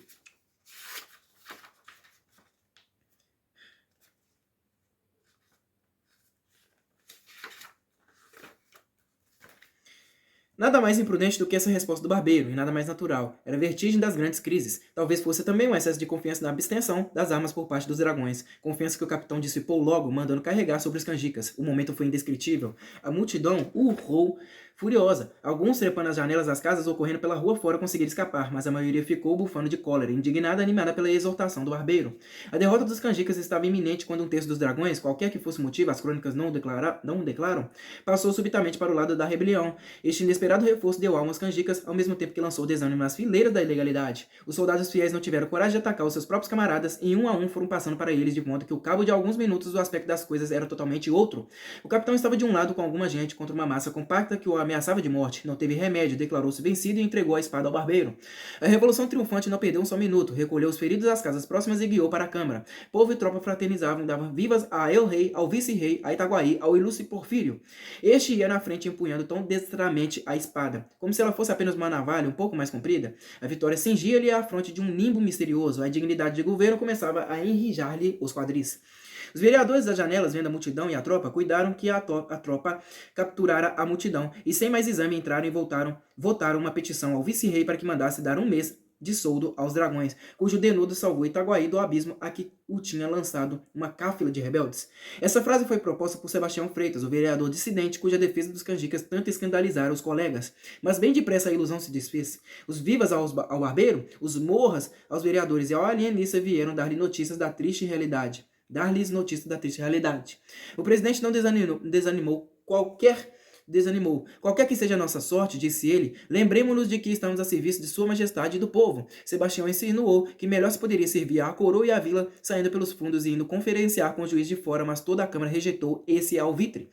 Nada mais imprudente do que essa resposta do barbeiro, e nada mais natural. Era a vertigem das grandes crises. Talvez fosse também um excesso de confiança na abstenção das armas por parte dos dragões. Confiança que o capitão dissipou logo, mandando carregar sobre os canjicas. O momento foi indescritível. A multidão urrou furiosa. Alguns trepando as janelas das casas ou correndo pela rua fora conseguiram escapar, mas a maioria ficou bufando de cólera, indignada e animada pela exortação do barbeiro. A derrota dos canjicas estava iminente quando um terço dos dragões, qualquer que fosse o motivo, as crônicas não declaram, passou subitamente para o lado da rebelião. Este inesperado reforço deu alma aos canjicas, ao mesmo tempo que lançou desânimo nas fileiras da ilegalidade. Os soldados fiéis não tiveram coragem de atacar os seus próprios camaradas e um a um foram passando para eles, de modo que ao cabo de alguns minutos o aspecto das coisas era totalmente outro. O capitão estava de um lado com alguma gente contra uma massa compacta que o ameaçava de morte. Não teve remédio, declarou-se vencido e entregou a espada ao barbeiro. A revolução triunfante não perdeu um só minuto, recolheu os feridos às casas próximas e guiou para a câmara. Povo e tropa fraternizavam, davam vivas a El-Rei, ao vice-rei, a Itaguaí, ao ilustre Porfírio. Este ia na frente empunhando tão destramente a espada, como se ela fosse apenas uma navalha um pouco mais comprida. A vitória cingia-lhe a fronte de um nimbo misterioso. A dignidade de governo começava a enrijar-lhe os quadris. Os vereadores das janelas, vendo a multidão e a tropa, cuidaram que a tropa capturara a multidão, e sem mais exame entraram e votaram uma petição ao vice-rei para que mandasse dar um mês de soldo aos dragões, cujo denudo salvou Itaguaí do abismo a que o tinha lançado uma cáfila de rebeldes. Essa frase foi proposta por Sebastião Freitas, o vereador dissidente cuja defesa dos canjicas tanto escandalizara os colegas. Mas bem depressa a ilusão se desfez. Os vivas ao barbeiro, os morras aos vereadores e ao alienista vieram dar-lhe notícias da triste realidade. Dar-lhes notícia da triste realidade. O presidente não desanimou. Qualquer que seja a nossa sorte, disse ele, lembremos-nos de que estamos a serviço de sua majestade e do povo. Sebastião insinuou que melhor se poderia servir à coroa e à vila, saindo pelos fundos e indo conferenciar com o juiz de fora, mas toda a câmara rejeitou esse alvitre.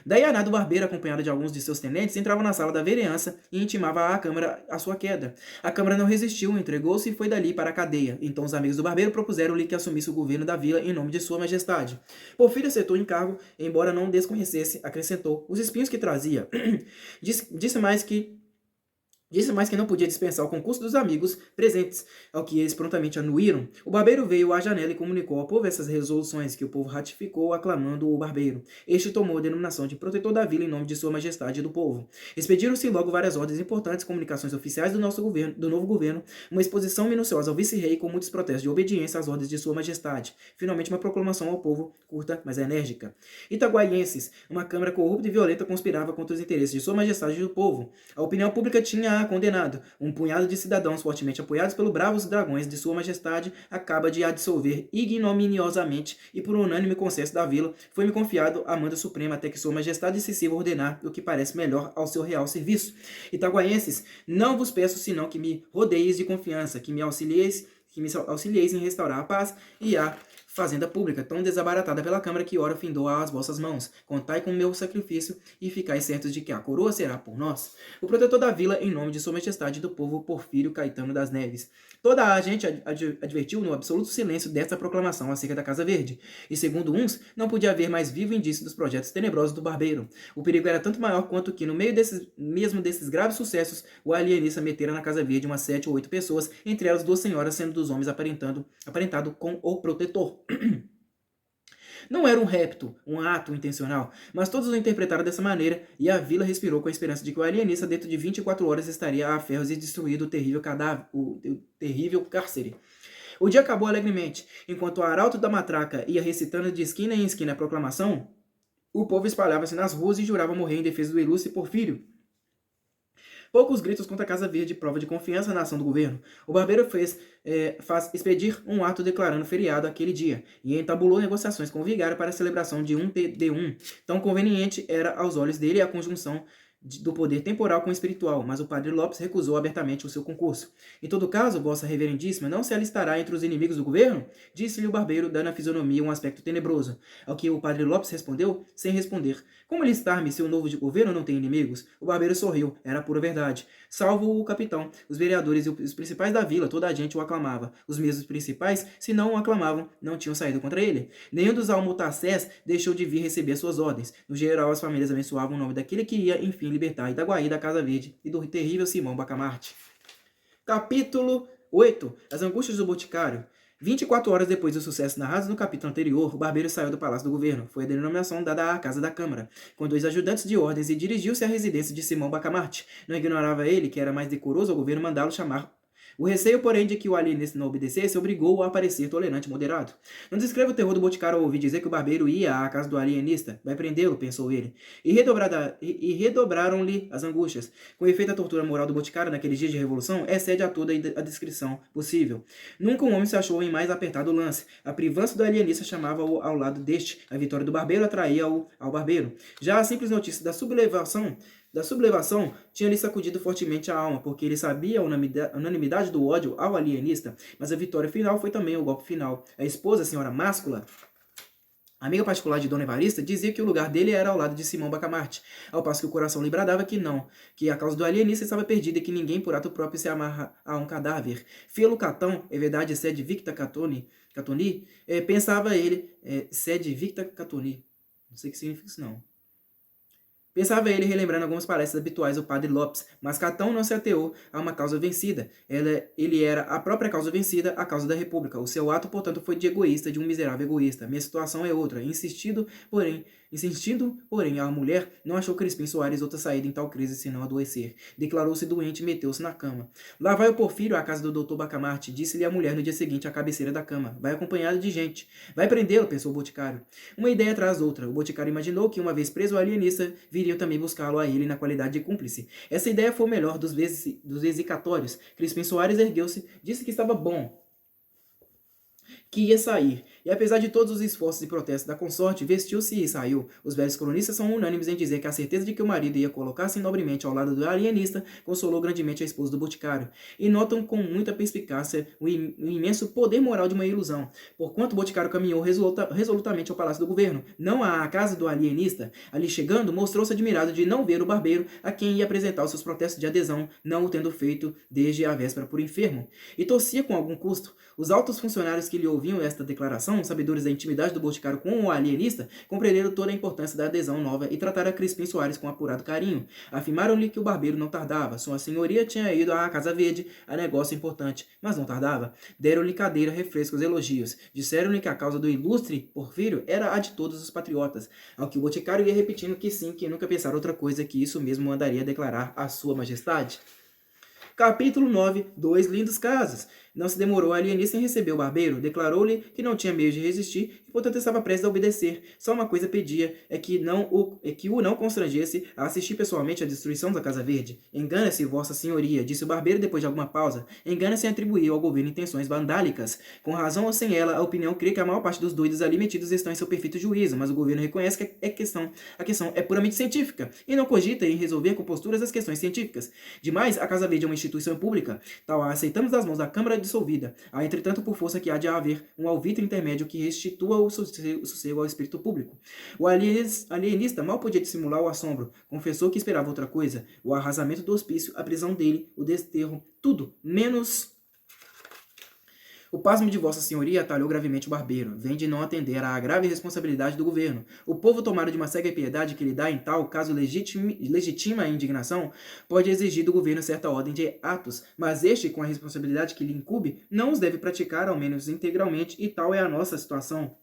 Daí a nada o barbeiro, acompanhado de alguns de seus tenentes, entrava na sala da vereança e intimava à câmara a sua queda. A câmara não resistiu, entregou-se e foi dali para a cadeia. Então os amigos do barbeiro propuseram-lhe que assumisse o governo da vila em nome de sua majestade. Porfírio aceitou o encargo, embora não desconhecesse, acrescentou, os espinhos que trazia. Disse mais que não podia dispensar o concurso dos amigos presentes, ao que eles prontamente anuíram. O barbeiro veio à janela e comunicou ao povo essas resoluções, que o povo ratificou, aclamando o barbeiro. Este tomou a denominação de protetor da vila em nome de sua majestade e do povo. Expediram-se logo várias ordens importantes, comunicações oficiais do novo governo, uma exposição minuciosa ao vice-rei com muitos protestos de obediência às ordens de sua majestade. Finalmente uma proclamação ao povo, curta, mas enérgica. Itaguaienses, uma câmara corrupta e violenta conspirava contra os interesses de sua majestade e do povo. A opinião pública tinha condenado. Um punhado de cidadãos fortemente apoiados pelos bravos dragões de sua majestade acaba de a dissolver ignominiosamente e por unânime consenso da vila foi-me confiado a manda suprema até que sua majestade excessiva ordenar o que parece melhor ao seu real serviço. Itaguaienses, não vos peço senão que me rodeis de confiança, que me auxilieis em restaurar a paz e a fazenda pública, tão desabaratada pela Câmara que ora findou às vossas mãos. Contai com o meu sacrifício e ficai certos de que a coroa será por nós. O protetor da vila, em nome de sua majestade e do povo, Porfírio Caetano das Neves. Toda a gente advertiu no absoluto silêncio desta proclamação acerca da Casa Verde, e segundo uns, não podia haver mais vivo indício dos projetos tenebrosos do barbeiro. O perigo era tanto maior quanto que, no meio desses graves sucessos, o alienista metera na Casa Verde umas 7 ou 8 pessoas, entre elas 2 senhoras, sendo dos homens aparentado com o protetor. Não era um rapto, um ato intencional, mas todos o interpretaram dessa maneira e a vila respirou com a esperança de que o alienista dentro de 24 horas estaria a ferros e destruído o terrível cadáver, o terrível cárcere. O dia acabou alegremente. Enquanto o arauto da matraca ia recitando de esquina em esquina a proclamação, o povo espalhava-se nas ruas e jurava morrer em defesa do ilustre Porfírio. Poucos gritos contra a Casa Verde, prova de confiança na ação do governo. O barbeiro faz expedir um ato declarando feriado aquele dia, e entabulou negociações com o vigário para a celebração de um T-D1. Tão conveniente era aos olhos dele a conjunção do poder temporal com o espiritual, mas o padre Lopes recusou abertamente o seu concurso. Em todo caso, vossa reverendíssima não se alistará entre os inimigos do governo? Disse-lhe o barbeiro, dando à fisionomia um aspecto tenebroso, ao que o padre Lopes respondeu, sem responder. Como alistar-me se o novo governo não tem inimigos? O barbeiro sorriu, era pura verdade. Salvo o capitão, os vereadores e os principais da vila, toda a gente o aclamava. Os mesmos principais, se não o aclamavam, não tinham saído contra ele. Nenhum dos almotacés deixou de vir receber suas ordens. No geral, as famílias abençoavam o nome daquele que ia, enfim, libertar Itaguaí da Casa Verde e do terrível Simão Bacamarte. Capítulo 8. As angústias do boticário. 24 horas depois do sucesso narrado no capítulo anterior, o barbeiro saiu do Palácio do Governo. Foi a denominação dada à Casa da Câmara, com 2 ajudantes de ordens, e dirigiu-se à residência de Simão Bacamarte. Não ignorava ele que era mais decoroso ao governo mandá-lo chamar. O receio, porém, de que o alienista não obedecesse obrigou-o a parecer tolerante e moderado. Não descreva o terror do Boticário ao ouvir dizer que o barbeiro ia à casa do alienista. Vai prendê-lo, pensou ele. E redobraram-lhe as angústias. Com efeito, a tortura moral do Boticário naqueles dias de revolução excede a toda a descrição possível. Nunca um homem se achou em mais apertado lance. A privança do alienista chamava-o ao lado deste. A vitória do barbeiro atraía-o ao barbeiro. Já a simples notícia da sublevação tinha-lhe sacudido fortemente a alma, porque ele sabia a unanimidade do ódio ao alienista, mas a vitória final foi também o golpe final. A esposa, a senhora Máscula, amiga particular de Dona Evarista, dizia que o lugar dele era ao lado de Simão Bacamarte, ao passo que o coração lhe bradava que não, que a causa do alienista estava perdida e que ninguém por ato próprio se amarra a um cadáver. Fê-lo Catão, é verdade, sede victa Catoni, pensava ele, sede victa Catoni, não sei o que significa isso não. Pensava ele relembrando algumas palestras habituais do padre Lopes, mas Catão não se ateou a uma causa vencida. Ele era a própria causa vencida, a causa da República. O seu ato, portanto, foi de egoísta, de um miserável egoísta. Minha situação é outra. Insistindo, porém, a mulher não achou Crispim Soares outra saída em tal crise senão adoecer. Declarou-se doente e meteu-se na cama. Lá vai o Porfírio à casa do doutor Bacamarte, disse-lhe a mulher no dia seguinte à cabeceira da cama. Vai acompanhado de gente. Vai prendê-lo, pensou o Boticário. Uma ideia atrás outra. O Boticário imaginou que, uma vez preso o alienista, viriam também buscá-lo a ele na qualidade de cúmplice. Essa ideia foi o melhor dos vesicatórios. Crispim Soares ergueu-se, disse que estava bom, que ia sair, e apesar de todos os esforços e protestos da consorte, vestiu-se e saiu. Os velhos cronistas são unânimes em dizer que a certeza de que o marido ia colocar-se nobremente ao lado do alienista consolou grandemente a esposa do Boticário, e notam com muita perspicácia o imenso poder moral de uma ilusão. Porquanto o Boticário caminhou resolutamente ao Palácio do Governo, não à casa do alienista, ali chegando, mostrou-se admirado de não ver o barbeiro, a quem ia apresentar os seus protestos de adesão, não o tendo feito desde a véspera por enfermo, e torcia com algum custo. Os altos funcionários que lhe ouviam esta declaração, sabedores da intimidade do Boticário com o alienista, compreenderam toda a importância da adesão nova e trataram a Crispim Soares com apurado carinho. Afirmaram-lhe que o barbeiro não tardava, sua senhoria tinha ido à Casa Verde a negócio importante, mas não tardava. Deram-lhe cadeira, refrescos, elogios. Disseram-lhe que a causa do ilustre Porfírio era a de todos os patriotas, ao que o Boticário ia repetindo que sim, que nunca pensara outra coisa, que isso mesmo mandaria declarar a sua majestade. Capítulo 9. 2 lindos casos. Não se demorou a alienista em receber o barbeiro, declarou-lhe que não tinha meio de resistir e, portanto, estava prestes a obedecer. Só uma coisa pedia, é que o não constrangesse a assistir pessoalmente à destruição da Casa Verde. Engana-se, vossa senhoria, disse o barbeiro depois de alguma pausa. Engana-se em atribuir ao governo intenções vandálicas. Com razão ou sem ela, a opinião crê que a maior parte dos doidos ali metidos estão em seu perfeito juízo, mas o governo reconhece que a questão é puramente científica e não cogita em resolver com posturas as questões científicas. Demais, a Casa Verde é uma instituição pública, tal a aceitamos das mãos da Câmara dissolvida. Há, entretanto, por força que há de haver um alvitre intermédio que restitua o sossego ao espírito público. O alienista mal podia dissimular o assombro. Confessou que esperava outra coisa. O arrasamento do hospício, a prisão dele, o desterro, tudo, menos... O pasmo de Vossa Senhoria atalhou gravemente o barbeiro. Vem de não atender à grave responsabilidade do governo. O povo, tomado de uma cega piedade que lhe dá, em tal caso, legitima a indignação, pode exigir do governo certa ordem de atos, mas este, com a responsabilidade que lhe incumbe, não os deve praticar, ao menos integralmente, e tal é a nossa situação.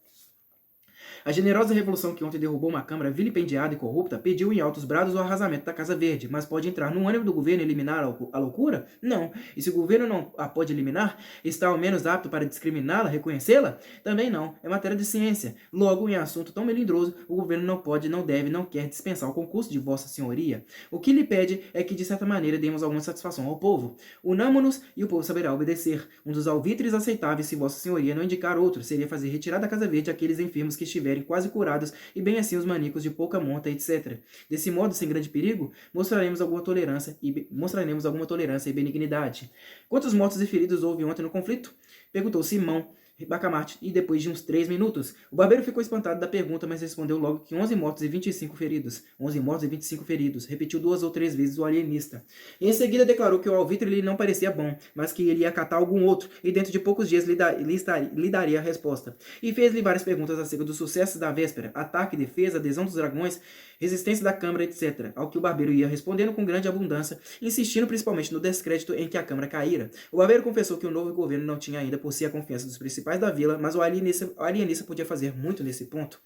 A generosa revolução que ontem derrubou uma Câmara vilipendiada e corrupta pediu em altos brados o arrasamento da Casa Verde, mas pode entrar no ânimo do governo e eliminar a loucura? Não. E se o governo não a pode eliminar, está ao menos apto para discriminá-la, reconhecê-la? Também não. É matéria de ciência. Logo, em assunto tão melindroso, o governo não pode, não deve, não quer dispensar o concurso de Vossa Senhoria. O que lhe pede é que, de certa maneira, demos alguma satisfação ao povo. Unamo-nos e o povo saberá obedecer. Um dos alvitres aceitáveis, se Vossa Senhoria não indicar outro, seria fazer retirar da Casa Verde aqueles enfermos que estiverem quase curados, e bem assim os maníacos de pouca monta, etc. Desse modo, sem grande perigo, mostraremos alguma tolerância e benignidade. Quantos mortos e feridos houve ontem no conflito? Perguntou Simão Bacamarte, e depois de uns 3 minutos. O barbeiro ficou espantado da pergunta, mas respondeu logo que 11 mortos e 25 feridos. 11 mortos e 25 feridos. Repetiu 2 ou 3 vezes o alienista. E em seguida declarou que o alvitre lhe não parecia bom, mas que ele ia catar algum outro, e dentro de poucos dias lhe daria a resposta. E fez-lhe várias perguntas acerca dos sucessos da véspera, ataque, defesa, adesão dos dragões, resistência da Câmara, etc., ao que o barbeiro ia respondendo com grande abundância, insistindo principalmente no descrédito em que a Câmara caíra. O barbeiro confessou que o novo governo não tinha ainda por si a confiança dos principais da vila, mas o alienista podia fazer muito nesse ponto.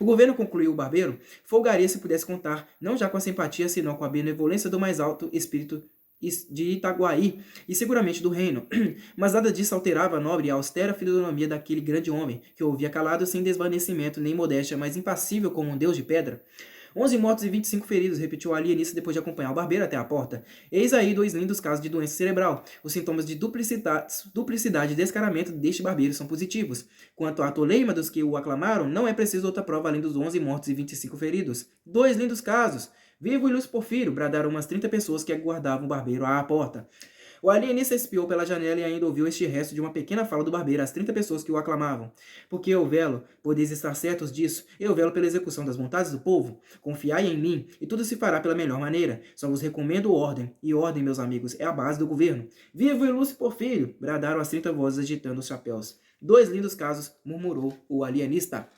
O governo, concluiu o barbeiro, folgaria se pudesse contar, não já com a simpatia, senão com a benevolência do mais alto espírito de Itaguaí e seguramente do reino, mas nada disso alterava a nobre e austera fisionomia daquele grande homem, que ouvia calado sem desvanecimento nem modéstia, mas impassível como um deus de pedra. 11 mortos e 25 feridos, repetiu a alienista depois de acompanhar o barbeiro até a porta. Eis aí 2 lindos casos de doença cerebral. Os sintomas de duplicidade e descaramento deste barbeiro são positivos. Quanto à toleima dos que o aclamaram, não é preciso outra prova além dos 11 mortos e 25 feridos. 2 lindos casos! Viva o ilustre Porfírio! Bradaram umas 30 pessoas que aguardavam o barbeiro à porta. O alienista espiou pela janela e ainda ouviu este resto de uma pequena fala do barbeiro às 30 pessoas que o aclamavam. Porque eu velo, podeis estar certos disso, eu velo pela execução das vontades do povo. Confiai em mim, e tudo se fará pela melhor maneira. Só vos recomendo ordem, e ordem, meus amigos, é a base do governo. Viva o ilustre Porfírio! Bradaram as 30 vozes agitando os chapéus. 2 lindos casos, murmurou o alienista.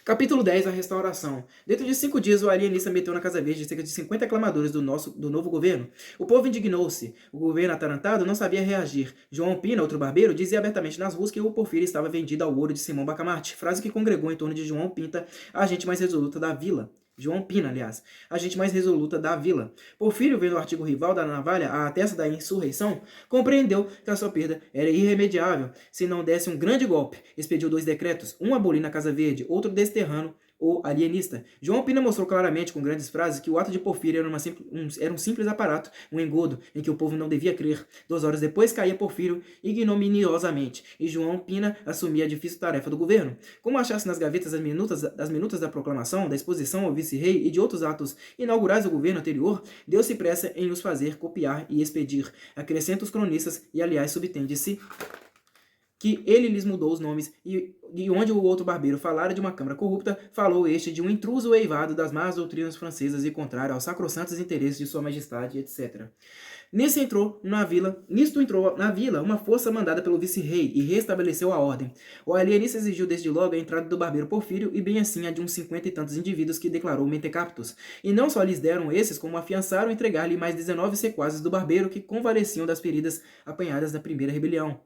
Capítulo 10, a restauração. Dentro de 5 dias, o alienista meteu na Casa Verde cerca de 50 aclamadores do novo governo. O povo indignou-se. O governo atarantado não sabia reagir. João Pina, outro barbeiro, dizia abertamente nas ruas que o Porfírio estava vendido ao ouro de Simão Bacamarte, frase que congregou em torno de João Pinta, a agente mais resoluta da vila. João Pina, aliás, a gente mais resoluta da vila. Porfírio, vendo o artigo rival da navalha à testa da insurreição, compreendeu que a sua perda era irremediável se não desse um grande golpe. Expediu 2 decretos, um abolindo a Casa Verde, outro desterrando o alienista. João Pina mostrou claramente, com grandes frases, que o ato de Porfírio era um simples aparato, um engodo, em que o povo não devia crer. 2 horas depois caía Porfírio ignominiosamente, e João Pina assumia a difícil tarefa do governo. Como achasse nas gavetas as minutas da proclamação, da exposição ao vice-rei e de outros atos inaugurais do governo anterior, deu-se pressa em os fazer copiar e expedir. Acrescenta os cronistas, e aliás subtende-se que ele lhes mudou os nomes, e onde o outro barbeiro falara de uma câmara corrupta, falou este de um intruso eivado das más doutrinas francesas e contrário aos sacrossantos interesses de sua majestade, etc. Nisto entrou na vila uma força mandada pelo vice-rei e restabeleceu a ordem. O alienista exigiu desde logo a entrada do barbeiro Porfírio e bem assim a de uns 50 e tantos indivíduos que declarou mentecaptos. E não só lhes deram esses, como afiançaram entregar-lhe mais 19 sequazes do barbeiro que convalesciam das feridas apanhadas da primeira rebelião.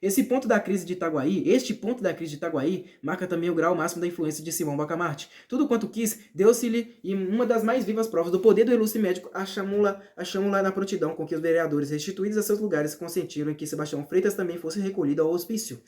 Este ponto da crise de Itaguaí marca também o grau máximo da influência de Simão Bacamarte. Tudo quanto quis, deu-se-lhe e uma das mais vivas provas do poder do ilustre médico achamos-la na prontidão com que os vereadores restituídos a seus lugares consentiram em que Sebastião Freitas também fosse recolhido ao hospício.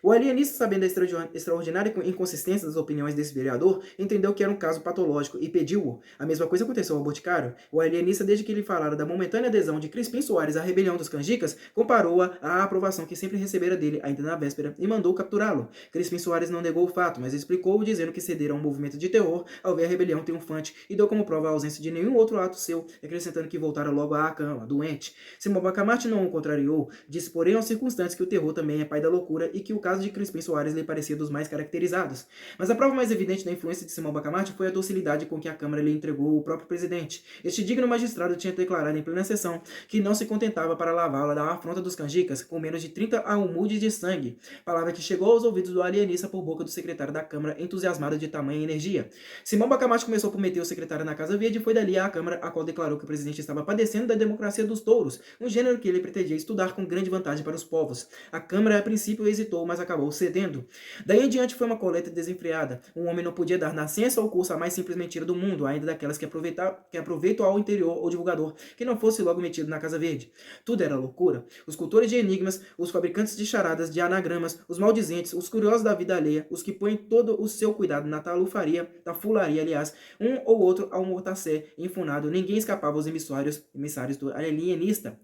O alienista, sabendo da extraordinária inconsistência das opiniões desse vereador, entendeu que era um caso patológico e pediu-o. A mesma coisa aconteceu ao Boticário. O alienista, desde que lhe falara da momentânea adesão de Crispim Soares à rebelião dos canjicas, comparou-a à aprovação que sempre recebera dele, ainda na véspera, e mandou capturá-lo. Crispim Soares não negou o fato, mas explicou-o dizendo que cedera a um movimento de terror ao ver a rebelião triunfante e deu como prova a ausência de nenhum outro ato seu, acrescentando que voltara logo à cama, doente. Simão Bacamarte não o contrariou, disse porém aos circunstantes que o terror também é pai da loucura e que o caso de Crispim Soares lhe parecia dos mais caracterizados. Mas a prova mais evidente da influência de Simão Bacamarte foi a docilidade com que a Câmara lhe entregou o próprio presidente. Este digno magistrado tinha declarado em plena sessão que não se contentava para lavá-la da afronta dos canjicas com menos de 30 almudes de sangue, palavra que chegou aos ouvidos do alienista por boca do secretário da Câmara, entusiasmado de tamanha energia. Simão Bacamarte começou por meter o secretário na Casa Verde e foi dali à Câmara, a qual declarou que o presidente estava padecendo da democracia dos touros, um gênero que ele pretendia estudar com grande vantagem para os povos. A Câmara, a princípio, hesitou, mas acabou cedendo. Daí em diante foi uma coleta desenfreada. Um homem não podia dar nascença ou curso a mais simples mentira do mundo, ainda daquelas que aproveitam ao interior ou divulgador, que não fosse logo metido na Casa Verde. Tudo era loucura. Os cultores de enigmas, os fabricantes de charadas, de anagramas, os maldizentes, os curiosos da vida alheia, os que põem todo o seu cuidado na talufaria, da fularia, aliás, um ou outro ao mortacé enfunado, ninguém escapava aos emissários do alienista.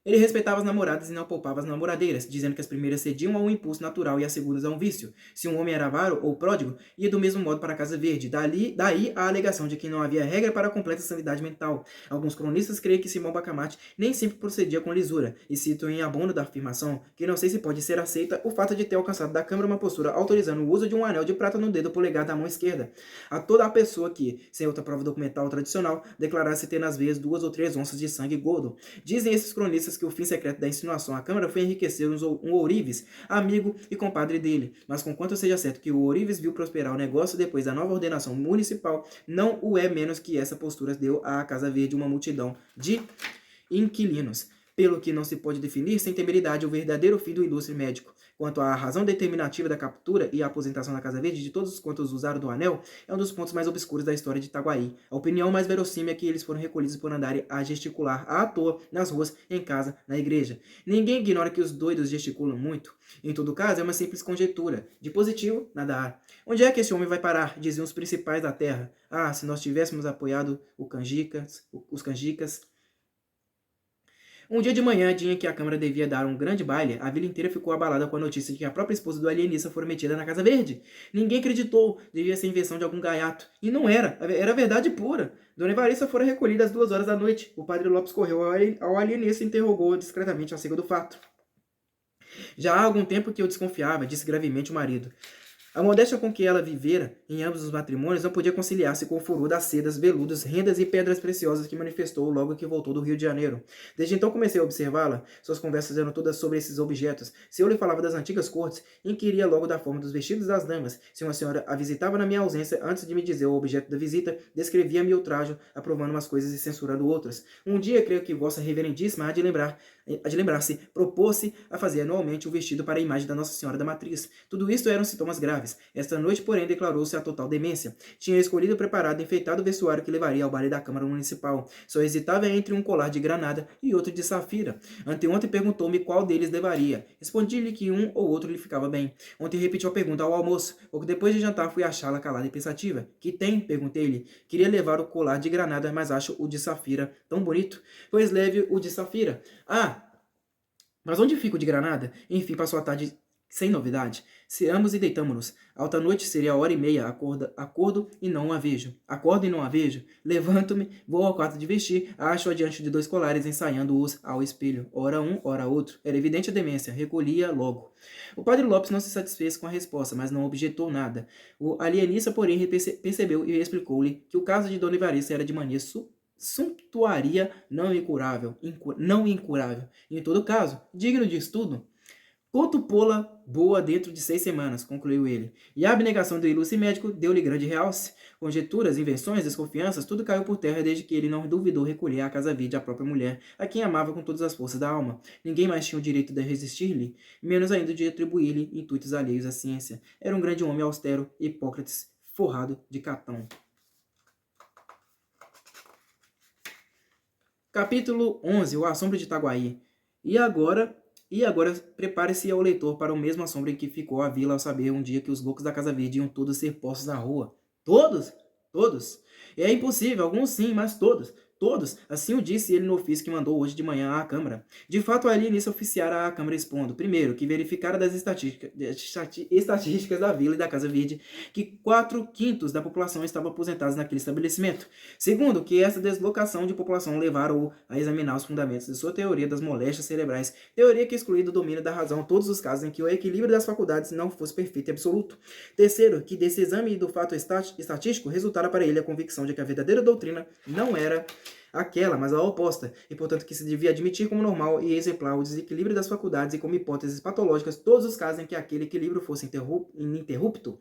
Ele respeitava as namoradas e não poupava as namoradeiras, dizendo que as primeiras cediam a um impulso natural e as segundas a um vício. Se um homem era avaro ou pródigo, ia do mesmo modo para a Casa Verde. Daí a alegação de que não havia regra para a completa sanidade mental. Alguns cronistas creem que Simão Bacamarte nem sempre procedia com lisura, e citam em abono da afirmação que não sei se pode ser aceita o fato de ter alcançado da Câmara uma postura autorizando o uso de um anel de prata no dedo polegar da mão esquerda. A toda a pessoa que, sem outra prova documental tradicional, declarasse ter nas veias 2 ou 3 onças de sangue gordo. Dizem esses cronistas que o fim secreto da insinuação à Câmara foi enriquecer um ourives, amigo e compadre dele. Mas conquanto seja certo que o ourives viu prosperar o negócio depois da nova ordenação municipal, não o é menos que essa postura deu à Casa Verde uma multidão de inquilinos, pelo que não se pode definir sem temeridade o verdadeiro fim do ilustre médico. Quanto à razão determinativa da captura e a aposentação da Casa Verde de todos quantos usaram do anel, é um dos pontos mais obscuros da história de Itaguaí. A opinião mais verossímil é que eles foram recolhidos por andarem a gesticular à toa nas ruas, em casa, na igreja. Ninguém ignora que os doidos gesticulam muito. Em todo caso, é uma simples conjectura. De positivo, nada há. Onde é que esse homem vai parar? Diziam os principais da terra. Ah, se nós tivéssemos apoiado os canjicas. Um dia de manhã, dia em que a Câmara devia dar um grande baile, a vila inteira ficou abalada com a notícia de que a própria esposa do alienista fora metida na Casa Verde. Ninguém acreditou, devia ser invenção de algum gaiato. E não era, era verdade pura. Dona Evarista fora recolhida às 2 horas da noite. O padre Lopes correu ao alienista e interrogou discretamente acerca do fato. Já há algum tempo que eu desconfiava, disse gravemente o marido. A modéstia com que ela vivera em ambos os matrimônios não podia conciliar-se com o furor das sedas, veludos, rendas e pedras preciosas que manifestou logo que voltou do Rio de Janeiro. Desde então comecei a observá-la. Suas conversas eram todas sobre esses objetos. Se eu lhe falava das antigas cortes, inquiria logo da forma dos vestidos das damas. Se uma senhora a visitava na minha ausência, antes de me dizer o objeto da visita, descrevia-me o trajo, aprovando umas coisas e censurando outras. Um dia, creio que vossa reverendíssima há de lembrar-se, propôs-se a fazer anualmente o vestido para a imagem da Nossa Senhora da Matriz. Tudo isto eram sintomas graves. Esta noite, porém, declarou-se a total demência. Tinha escolhido, preparado e enfeitado o vestuário que levaria ao baile da Câmara Municipal. Só hesitava entre um colar de granada e outro de safira. Anteontem perguntou-me qual deles levaria. Respondi-lhe que um ou outro lhe ficava bem. Ontem repetiu a pergunta ao almoço. Pouco depois de jantar, fui achá-la calada e pensativa. Que tem? Perguntei-lhe. Queria levar o colar de granada, mas acho o de safira tão bonito. Pois leve o de safira. Ah, mas onde fica o de granada? Enfim, passou a tarde sem novidade. Ceamos e deitamo-nos. Alta noite seria a 1h30. Acordo e não a vejo. Acordo e não a vejo. Levanto-me, vou ao quarto de vestir. Acho-a diante de 2 colares, ensaiando-os ao espelho. Ora um, ora outro. Era evidente a demência. Recolhia logo. O padre Lopes não se satisfez com a resposta, mas não objetou nada. O alienista, porém, percebeu e explicou-lhe que o caso de Dona Evarista era de mania suntuaria não incurável. Em todo caso, digno de estudo. Conto pô-la boa dentro de 6 semanas, concluiu ele. E a abnegação do ilustre médico deu-lhe grande realce. Conjecturas, invenções, desconfianças, tudo caiu por terra desde que ele não duvidou recolher à Casa Verde a própria mulher, a quem amava com todas as forças da alma. Ninguém mais tinha o direito de resistir-lhe, menos ainda de atribuir-lhe intuitos alheios à ciência. Era um grande homem austero, Hipócrates, forrado de Catão. Capítulo 11. O assombro de Itaguaí. E agora prepare-se ao leitor para o mesmo assombro em que ficou a vila ao saber um dia que os loucos da Casa Verde iam todos ser postos na rua. Todos? Todos. É impossível, alguns sim, mas todos. Todos, assim o disse ele no ofício que mandou hoje de manhã à Câmara. De fato, ali nisso oficiara à Câmara expondo, primeiro, que verificara das estatísticas da vila e da Casa Verde que 4/5 da população estavam aposentados naquele estabelecimento. Segundo, que essa deslocação de população levara-o a examinar os fundamentos de sua teoria das moléstias cerebrais, teoria que excluía do domínio da razão todos os casos em que o equilíbrio das faculdades não fosse perfeito e absoluto. Terceiro, que desse exame do fato estatístico resultara para ele a convicção de que a verdadeira doutrina não era aquela, mas a oposta, e portanto que se devia admitir como normal e exemplar o desequilíbrio das faculdades e como hipóteses patológicas todos os casos em que aquele equilíbrio fosse ininterrupto.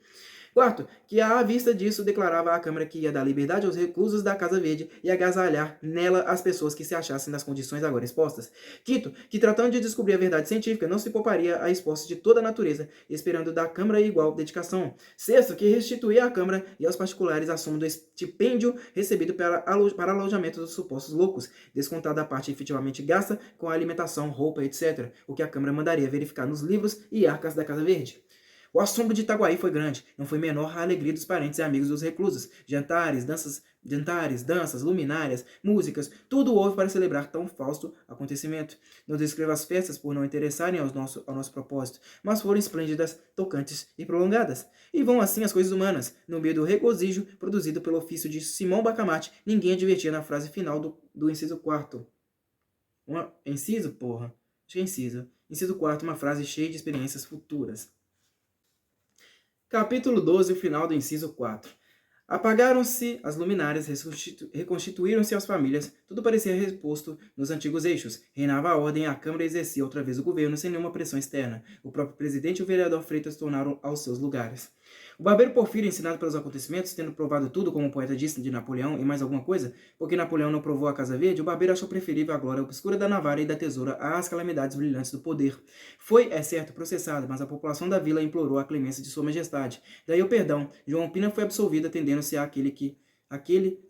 Quarto, que à vista disso declarava à Câmara que ia dar liberdade aos reclusos da Casa Verde e agasalhar nela as pessoas que se achassem nas condições agora expostas. Quinto, que tratando de descobrir a verdade científica não se pouparia a expostos de toda a natureza, esperando da Câmara igual dedicação. Sexto, que restituía à Câmara e aos particulares a soma do estipêndio recebido para alojamento dos supostos loucos, descontada a parte efetivamente gasta com a alimentação, roupa, etc., o que a Câmara mandaria verificar nos livros e arcas da Casa Verde. O assombro de Itaguaí foi grande, não foi menor a alegria dos parentes e amigos dos reclusos. Jantares, danças, luminárias, músicas, tudo houve para celebrar tão fausto acontecimento. Não descrevo as festas por não interessarem ao nosso propósito, mas foram esplêndidas, tocantes e prolongadas. E vão assim as coisas humanas. No meio do regozijo produzido pelo ofício de Simão Bacamarte, ninguém advertia na frase final do inciso 4º. Inciso, porra? Acho que é inciso. Inciso 4º, uma frase cheia de experiências futuras. Capítulo 12, o final do inciso 4. Apagaram-se as luminárias, reconstituíram-se as famílias, tudo parecia reposto nos antigos eixos. Reinava a ordem e a Câmara exercia outra vez o governo sem nenhuma pressão externa. O próprio presidente e o vereador Freitas tornaram aos seus lugares. O barbeiro Porfírio, ensinado pelos acontecimentos, tendo provado tudo, como o poeta disse, de Napoleão e mais alguma coisa, porque Napoleão não provou a Casa Verde, o barbeiro achou preferível a glória obscura da navalha e da tesoura às calamidades brilhantes do poder. Foi, é certo, processado, mas a população da vila implorou a clemência de sua majestade. Daí o perdão. João Pina foi absolvido, atendendo-se àquele a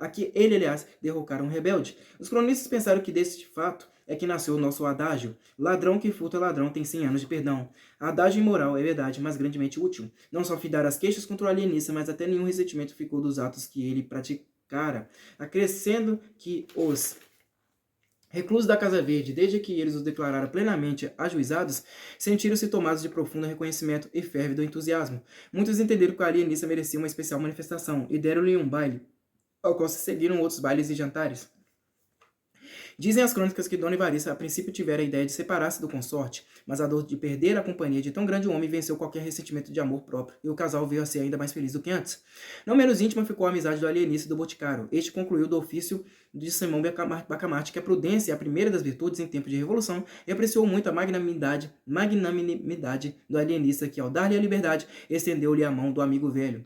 que ele, aliás, derrocara um rebelde. Os cronistas pensaram que deste fato é que nasceu o nosso adágio. Ladrão que furta ladrão tem 100 anos de perdão. Adágio imoral é verdade, mas grandemente útil. Não só fidar as queixas contra o alienista, mas até nenhum ressentimento ficou dos atos que ele praticara, acrescendo que os reclusos da Casa Verde, desde que eles os declararam plenamente ajuizados, sentiram-se tomados de profundo reconhecimento e férvido entusiasmo. Muitos entenderam que o alienista merecia uma especial manifestação e deram-lhe um baile, ao qual se seguiram outros bailes e jantares. Dizem as crônicas que Dona Evarista a princípio tivera a ideia de separar-se do consorte, mas a dor de perder a companhia de tão grande homem venceu qualquer ressentimento de amor próprio, e o casal veio a ser ainda mais feliz do que antes. Não menos íntima ficou a amizade do alienista e do boticário. Este concluiu do ofício de Simão Bacamarte que a prudência é a primeira das virtudes em tempo de revolução e apreciou muito a magnanimidade do alienista que, ao dar-lhe a liberdade, estendeu-lhe a mão do amigo velho.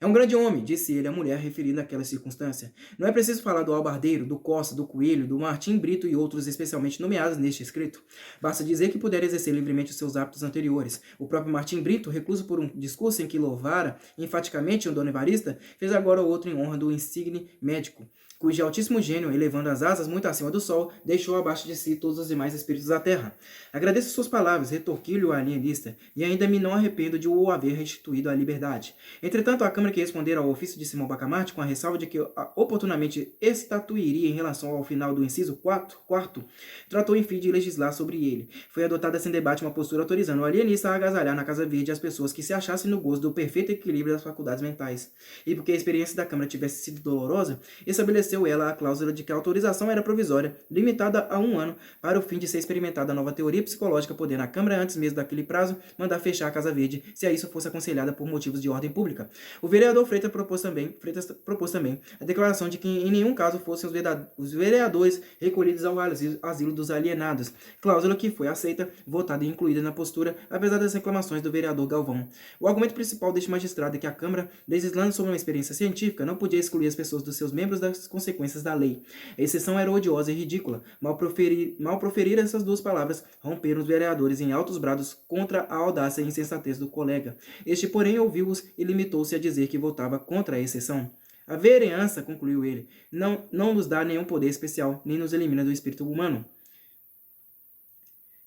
É um grande homem, disse ele à mulher, referindo àquela circunstância. Não é preciso falar do Albardeiro, do Costa, do Coelho, do Martim Brito e outros especialmente nomeados neste escrito. Basta dizer que pudera exercer livremente os seus hábitos anteriores. O próprio Martim Brito, recluso por um discurso em que louvara enfaticamente o Dona Evarista, fez agora outro em honra do insigne médico, cujo altíssimo gênio, elevando as asas muito acima do sol, deixou abaixo de si todos os demais espíritos da terra. Agradeço suas palavras, retorquiu-lhe o alienista, e ainda me não arrependo de o haver restituído à liberdade. Entretanto, a Câmara que respondera ao ofício de Simão Bacamarte, com a ressalva de que oportunamente estatuiria em relação ao final do inciso 4º, tratou enfim de legislar sobre ele. Foi adotada sem debate uma postura autorizando o alienista a agasalhar na Casa Verde as pessoas que se achassem no gozo do perfeito equilíbrio das faculdades mentais. E porque a experiência da Câmara tivesse sido dolorosa, estabeleceu ela a cláusula de que a autorização era provisória, limitada a 1 ano, para o fim de ser experimentada a nova teoria psicológica, podendo a Câmara, antes mesmo daquele prazo, mandar fechar a Casa Verde, se a isso fosse aconselhada por motivos de ordem pública. O vereador Freitas propôs também a declaração de que em nenhum caso fossem os vereadores recolhidos ao asilo dos alienados, cláusula que foi aceita, votada e incluída na postura, apesar das reclamações do vereador Galvão. O argumento principal deste magistrado é que a Câmara, legislando sobre uma experiência científica, não podia excluir as pessoas dos seus membros das consequências da lei. A exceção era odiosa e ridícula. Mal proferir essas duas palavras, romperam os vereadores em altos brados contra a audácia e insensatez do colega. Este, porém, ouviu-os e limitou-se a dizer que votava contra a exceção. A vereança, concluiu ele, não nos dá nenhum poder especial, nem nos elimina do espírito humano.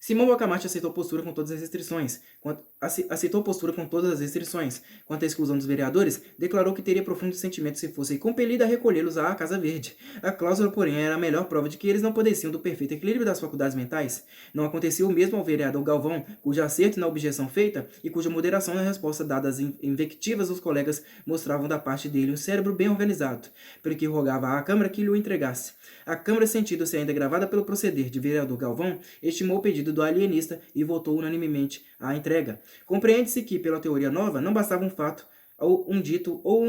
Simão Bacamarte aceitou postura com todas as restrições. Quanto à exclusão dos vereadores, declarou que teria profundo sentimento se fosse compelida a recolhê-los à Casa Verde. A cláusula, porém, era a melhor prova de que eles não padeciam do perfeito equilíbrio das faculdades mentais. Não acontecia o mesmo ao vereador Galvão, cujo acerto na objeção feita e cuja moderação na resposta dada às invectivas dos colegas mostravam da parte dele um cérebro bem organizado, pelo que rogava à Câmara que lhe o entregasse. A Câmara, sentindo-se ainda gravada pelo proceder de vereador Galvão, estimou o pedido do alienista e votou unanimemente a entrega. Compreende-se que, pela teoria nova, não bastava um fato ou um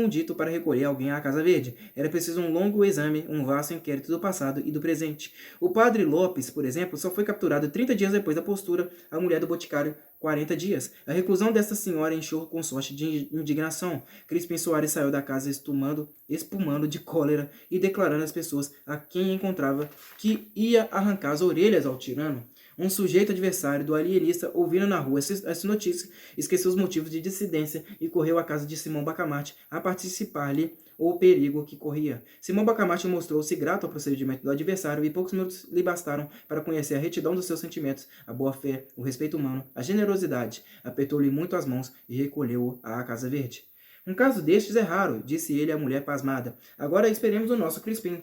dito para recolher alguém à Casa Verde. Era preciso um longo exame, um vasto inquérito do passado e do presente. O padre Lopes, por exemplo, só foi capturado 30 dias depois da postura, a mulher do boticário 40 dias. A reclusão desta senhora encheu o consorte de indignação. Crispim Soares saiu da casa espumando de cólera e declarando às pessoas a quem encontrava que ia arrancar as orelhas ao tirano. Um sujeito adversário do alienista, ouvindo na rua essa notícia, esqueceu os motivos de dissidência e correu à casa de Simão Bacamarte a participar-lhe o perigo que corria. Simão Bacamarte mostrou-se grato ao procedimento do adversário e poucos minutos lhe bastaram para conhecer a retidão dos seus sentimentos, a boa-fé, o respeito humano, a generosidade. Apertou-lhe muito as mãos e recolheu-o à Casa Verde. Um caso destes é raro, disse ele à mulher pasmada. Agora esperemos o nosso Crispim.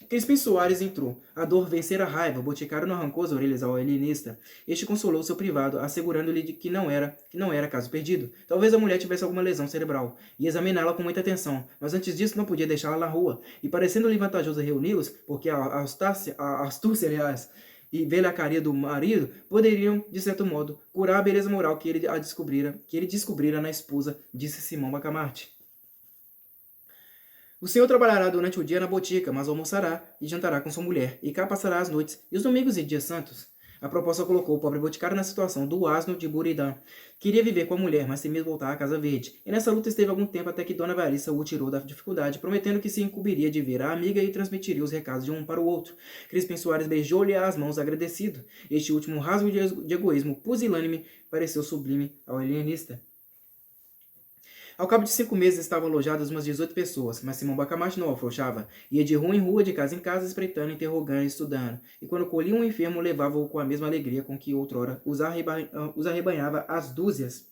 Crispim Soares entrou. A dor vencera a raiva. O boticário não arrancou as orelhas ao alienista. Este consolou seu privado, assegurando-lhe que não era caso perdido. Talvez a mulher tivesse alguma lesão cerebral. Ia examiná-la com muita atenção, mas antes disso não podia deixá-la na rua. E parecendo-lhe vantajoso reuni-los, porque a astúcia, aliás, e velhacaria do marido poderiam, de certo modo, curar a beleza moral que ele descobrira na esposa, disse Simão Bacamarte. O senhor trabalhará durante o dia na botica, mas almoçará e jantará com sua mulher, e cá passará as noites, e os domingos e dias santos. A proposta colocou o pobre boticário na situação do asno de Buridan. Queria viver com a mulher, mas temia voltar à Casa Verde. E nessa luta esteve algum tempo até que Dona Evarista o tirou da dificuldade, prometendo que se incumbiria de ver a amiga e transmitiria os recados de um para o outro. Crispim Soares beijou-lhe as mãos agradecido. Este último rasgo de egoísmo pusilânime pareceu sublime ao alienista. Ao cabo de 5 meses estavam alojadas umas 18 pessoas, mas Simão Bacamarte não afrouxava. Ia de rua em rua, de casa em casa, espreitando, interrogando e estudando. E quando colhia um enfermo, levava-o com a mesma alegria com que outrora os arrebanhava às dúzias.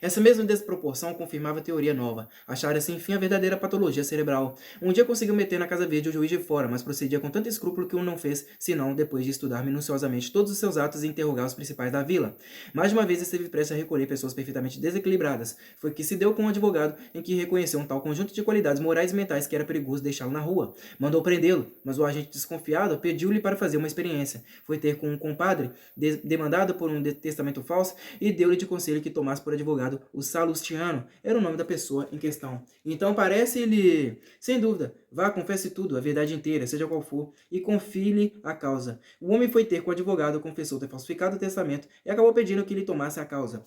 Essa mesma desproporção confirmava a teoria nova. Achara-se, enfim, a verdadeira patologia cerebral. Um dia conseguiu meter na Casa Verde o juiz de fora, mas procedia com tanto escrúpulo que o não fez, senão depois de estudar minuciosamente todos os seus atos e interrogar os principais da vila. Mais de uma vez esteve prestes a recolher pessoas perfeitamente desequilibradas. Foi que se deu com um advogado em que reconheceu um tal conjunto de qualidades morais e mentais que era perigoso deixá-lo na rua. Mandou prendê-lo, mas o agente desconfiado pediu-lhe para fazer uma experiência. Foi ter com um compadre, demandado por um testamento falso, e deu-lhe de conselho que tomasse por advogado o Salustiano, era o nome da pessoa em questão. Então parece-lhe, sem dúvida, vá, confesse tudo, a verdade inteira, seja qual for, e confie-lhe a causa. O homem foi ter com o advogado, confessou ter falsificado o testamento e acabou pedindo que lhe tomasse a causa.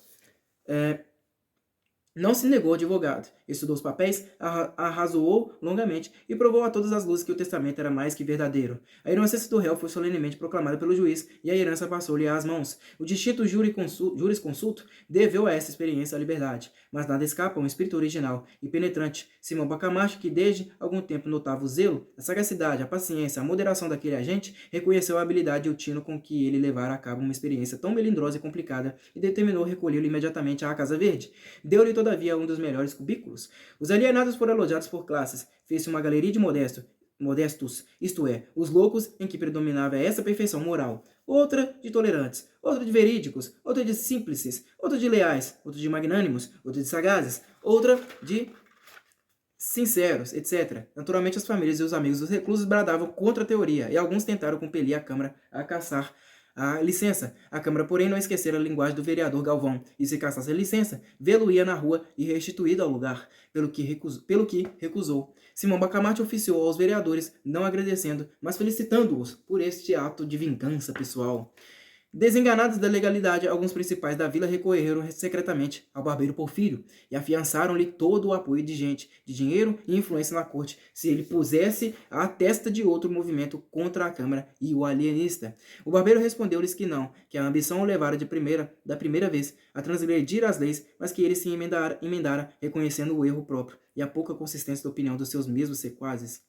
Não se negou ao advogado, estudou os papéis, arrazoou longamente e provou a todas as luzes que o testamento era mais que verdadeiro. A inocência do réu foi solenemente proclamada pelo juiz e a herança passou-lhe às mãos. O distinto jurisconsulto deveu a essa experiência a liberdade, mas nada escapa a um espírito original e penetrante. Simão Bacamarte, que desde algum tempo notava o zelo, a sagacidade, a paciência, a moderação daquele agente, reconheceu a habilidade e o tino com que ele levara a cabo uma experiência tão melindrosa e complicada e determinou recolhê-lo imediatamente à Casa Verde. Deu-lhe todavia um dos melhores cubículos. Os alienados foram alojados por classes. Fez-se uma galeria de modestos, isto é, os loucos em que predominava essa perfeição moral. Outra de tolerantes, outra de verídicos, outra de símplices, outra de leais, outra de magnânimos, outra de sagazes, outra de sinceros, etc. Naturalmente as famílias e os amigos dos reclusos bradavam contra a teoria, e alguns tentaram compelir a Câmara a caçar a licença. A Câmara, porém, não esquecera a linguagem do vereador Galvão, e se caçasse a licença, vê-lo-ia na rua e restituído ao lugar, pelo que recusou. Simão Bacamarte oficiou aos vereadores, não agradecendo, mas felicitando-os por este ato de vingança pessoal. Desenganados da legalidade, alguns principais da vila recorreram secretamente ao barbeiro Porfírio e afiançaram-lhe todo o apoio de gente, de dinheiro e influência na corte, se ele pusesse a testa de outro movimento contra a Câmara e o alienista. O barbeiro respondeu-lhes que não, que a ambição o levara da primeira vez a transgredir as leis, mas que ele se emendara reconhecendo o erro próprio e a pouca consistência da opinião dos seus mesmos sequazes.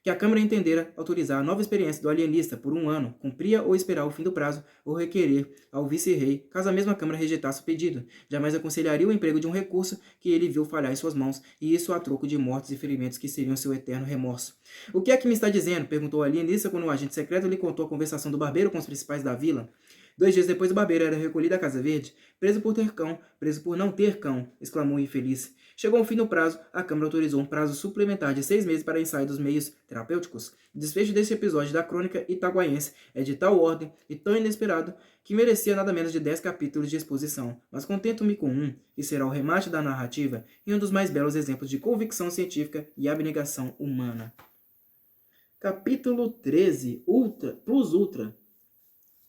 Que a Câmara entendera autorizar a nova experiência do alienista por 1 ano, cumpria ou esperar o fim do prazo, ou requerer ao vice-rei, caso a mesma Câmara rejeitasse o pedido. Jamais aconselharia o emprego de um recurso que ele viu falhar em suas mãos, e isso a troco de mortes e ferimentos que seriam seu eterno remorso. O que é que me está dizendo? Perguntou o alienista quando o agente secreto lhe contou a conversação do barbeiro com os principais da vila. 2 dias depois, o barbeiro era recolhido à Casa Verde, preso por ter cão, preso por não ter cão, exclamou o infeliz. Chegou ao fim do prazo, a Câmara autorizou um prazo suplementar de 6 meses para ensaio dos meios terapêuticos. O desfecho deste episódio da crônica itaguaiense é de tal ordem e tão inesperado que merecia nada menos de 10 capítulos de exposição, mas contento-me com um, que será o remate da narrativa e um dos mais belos exemplos de convicção científica e abnegação humana. Capítulo 13.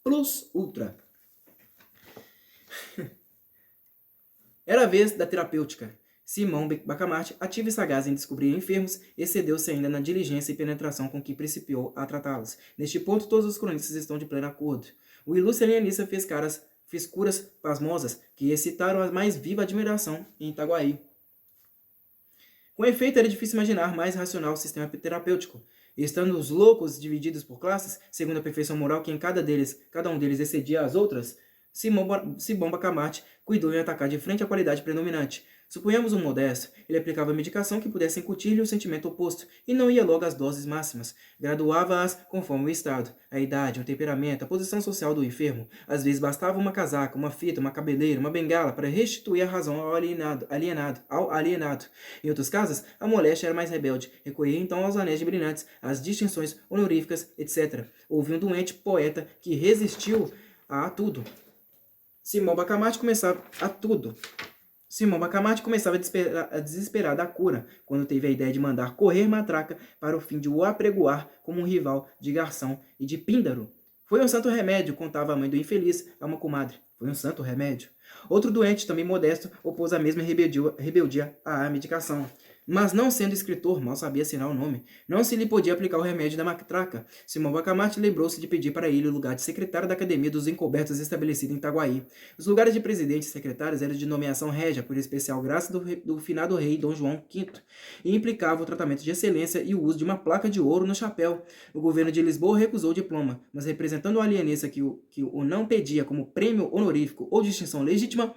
Plus Ultra. Era a vez da terapêutica. Simão Bacamarte, ativo e sagaz em descobrir enfermos, excedeu-se ainda na diligência e penetração com que principiou a tratá-los. Neste ponto, todos os cronistas estão de pleno acordo. O ilustre alienista fez curas pasmosas que excitaram a mais viva admiração em Itaguaí. Com efeito, era difícil imaginar mais racional o sistema terapêutico. E estando os loucos divididos por classes, segundo a perfeição moral que em cada um deles excedia as outras, Simão Bacamarte cuidou em atacar de frente a qualidade predominante. Suponhamos um modesto, ele aplicava a medicação que pudesse incutir-lhe o sentimento oposto, e não ia logo às doses máximas. Graduava-as conforme o estado, a idade, o temperamento, a posição social do enfermo. Às vezes bastava uma casaca, uma fita, uma cabeleira, uma bengala para restituir a razão ao alienado. Em outros casos, a moléstia era mais rebelde, recorria então aos anéis brilhantes, às distinções honoríficas, etc. Houve um doente poeta que resistiu a tudo. Simão Bacamarte começava a tudo. Simão Bacamarte começava a desesperar da cura, quando teve a ideia de mandar correr Matraca para o fim de o apregoar como um rival de Garção e de Píndaro. Foi um santo remédio, contava a mãe do infeliz a uma comadre. Foi um santo remédio. Outro doente, também modesto, opôs a mesma rebeldia à medicação. Mas não sendo escritor, mal sabia assinar o nome, não se lhe podia aplicar o remédio da matraca. Simão Bacamarte lembrou-se de pedir para ele o lugar de secretário da Academia dos Encobertos estabelecido em Itaguaí. Os lugares de presidente e secretários eram de nomeação régia, por especial graça do finado rei Dom João V, e implicava o tratamento de excelência e o uso de uma placa de ouro no chapéu. O governo de Lisboa recusou o diploma, mas representando o alienista que o não pedia como prêmio honorífico ou distinção legítima,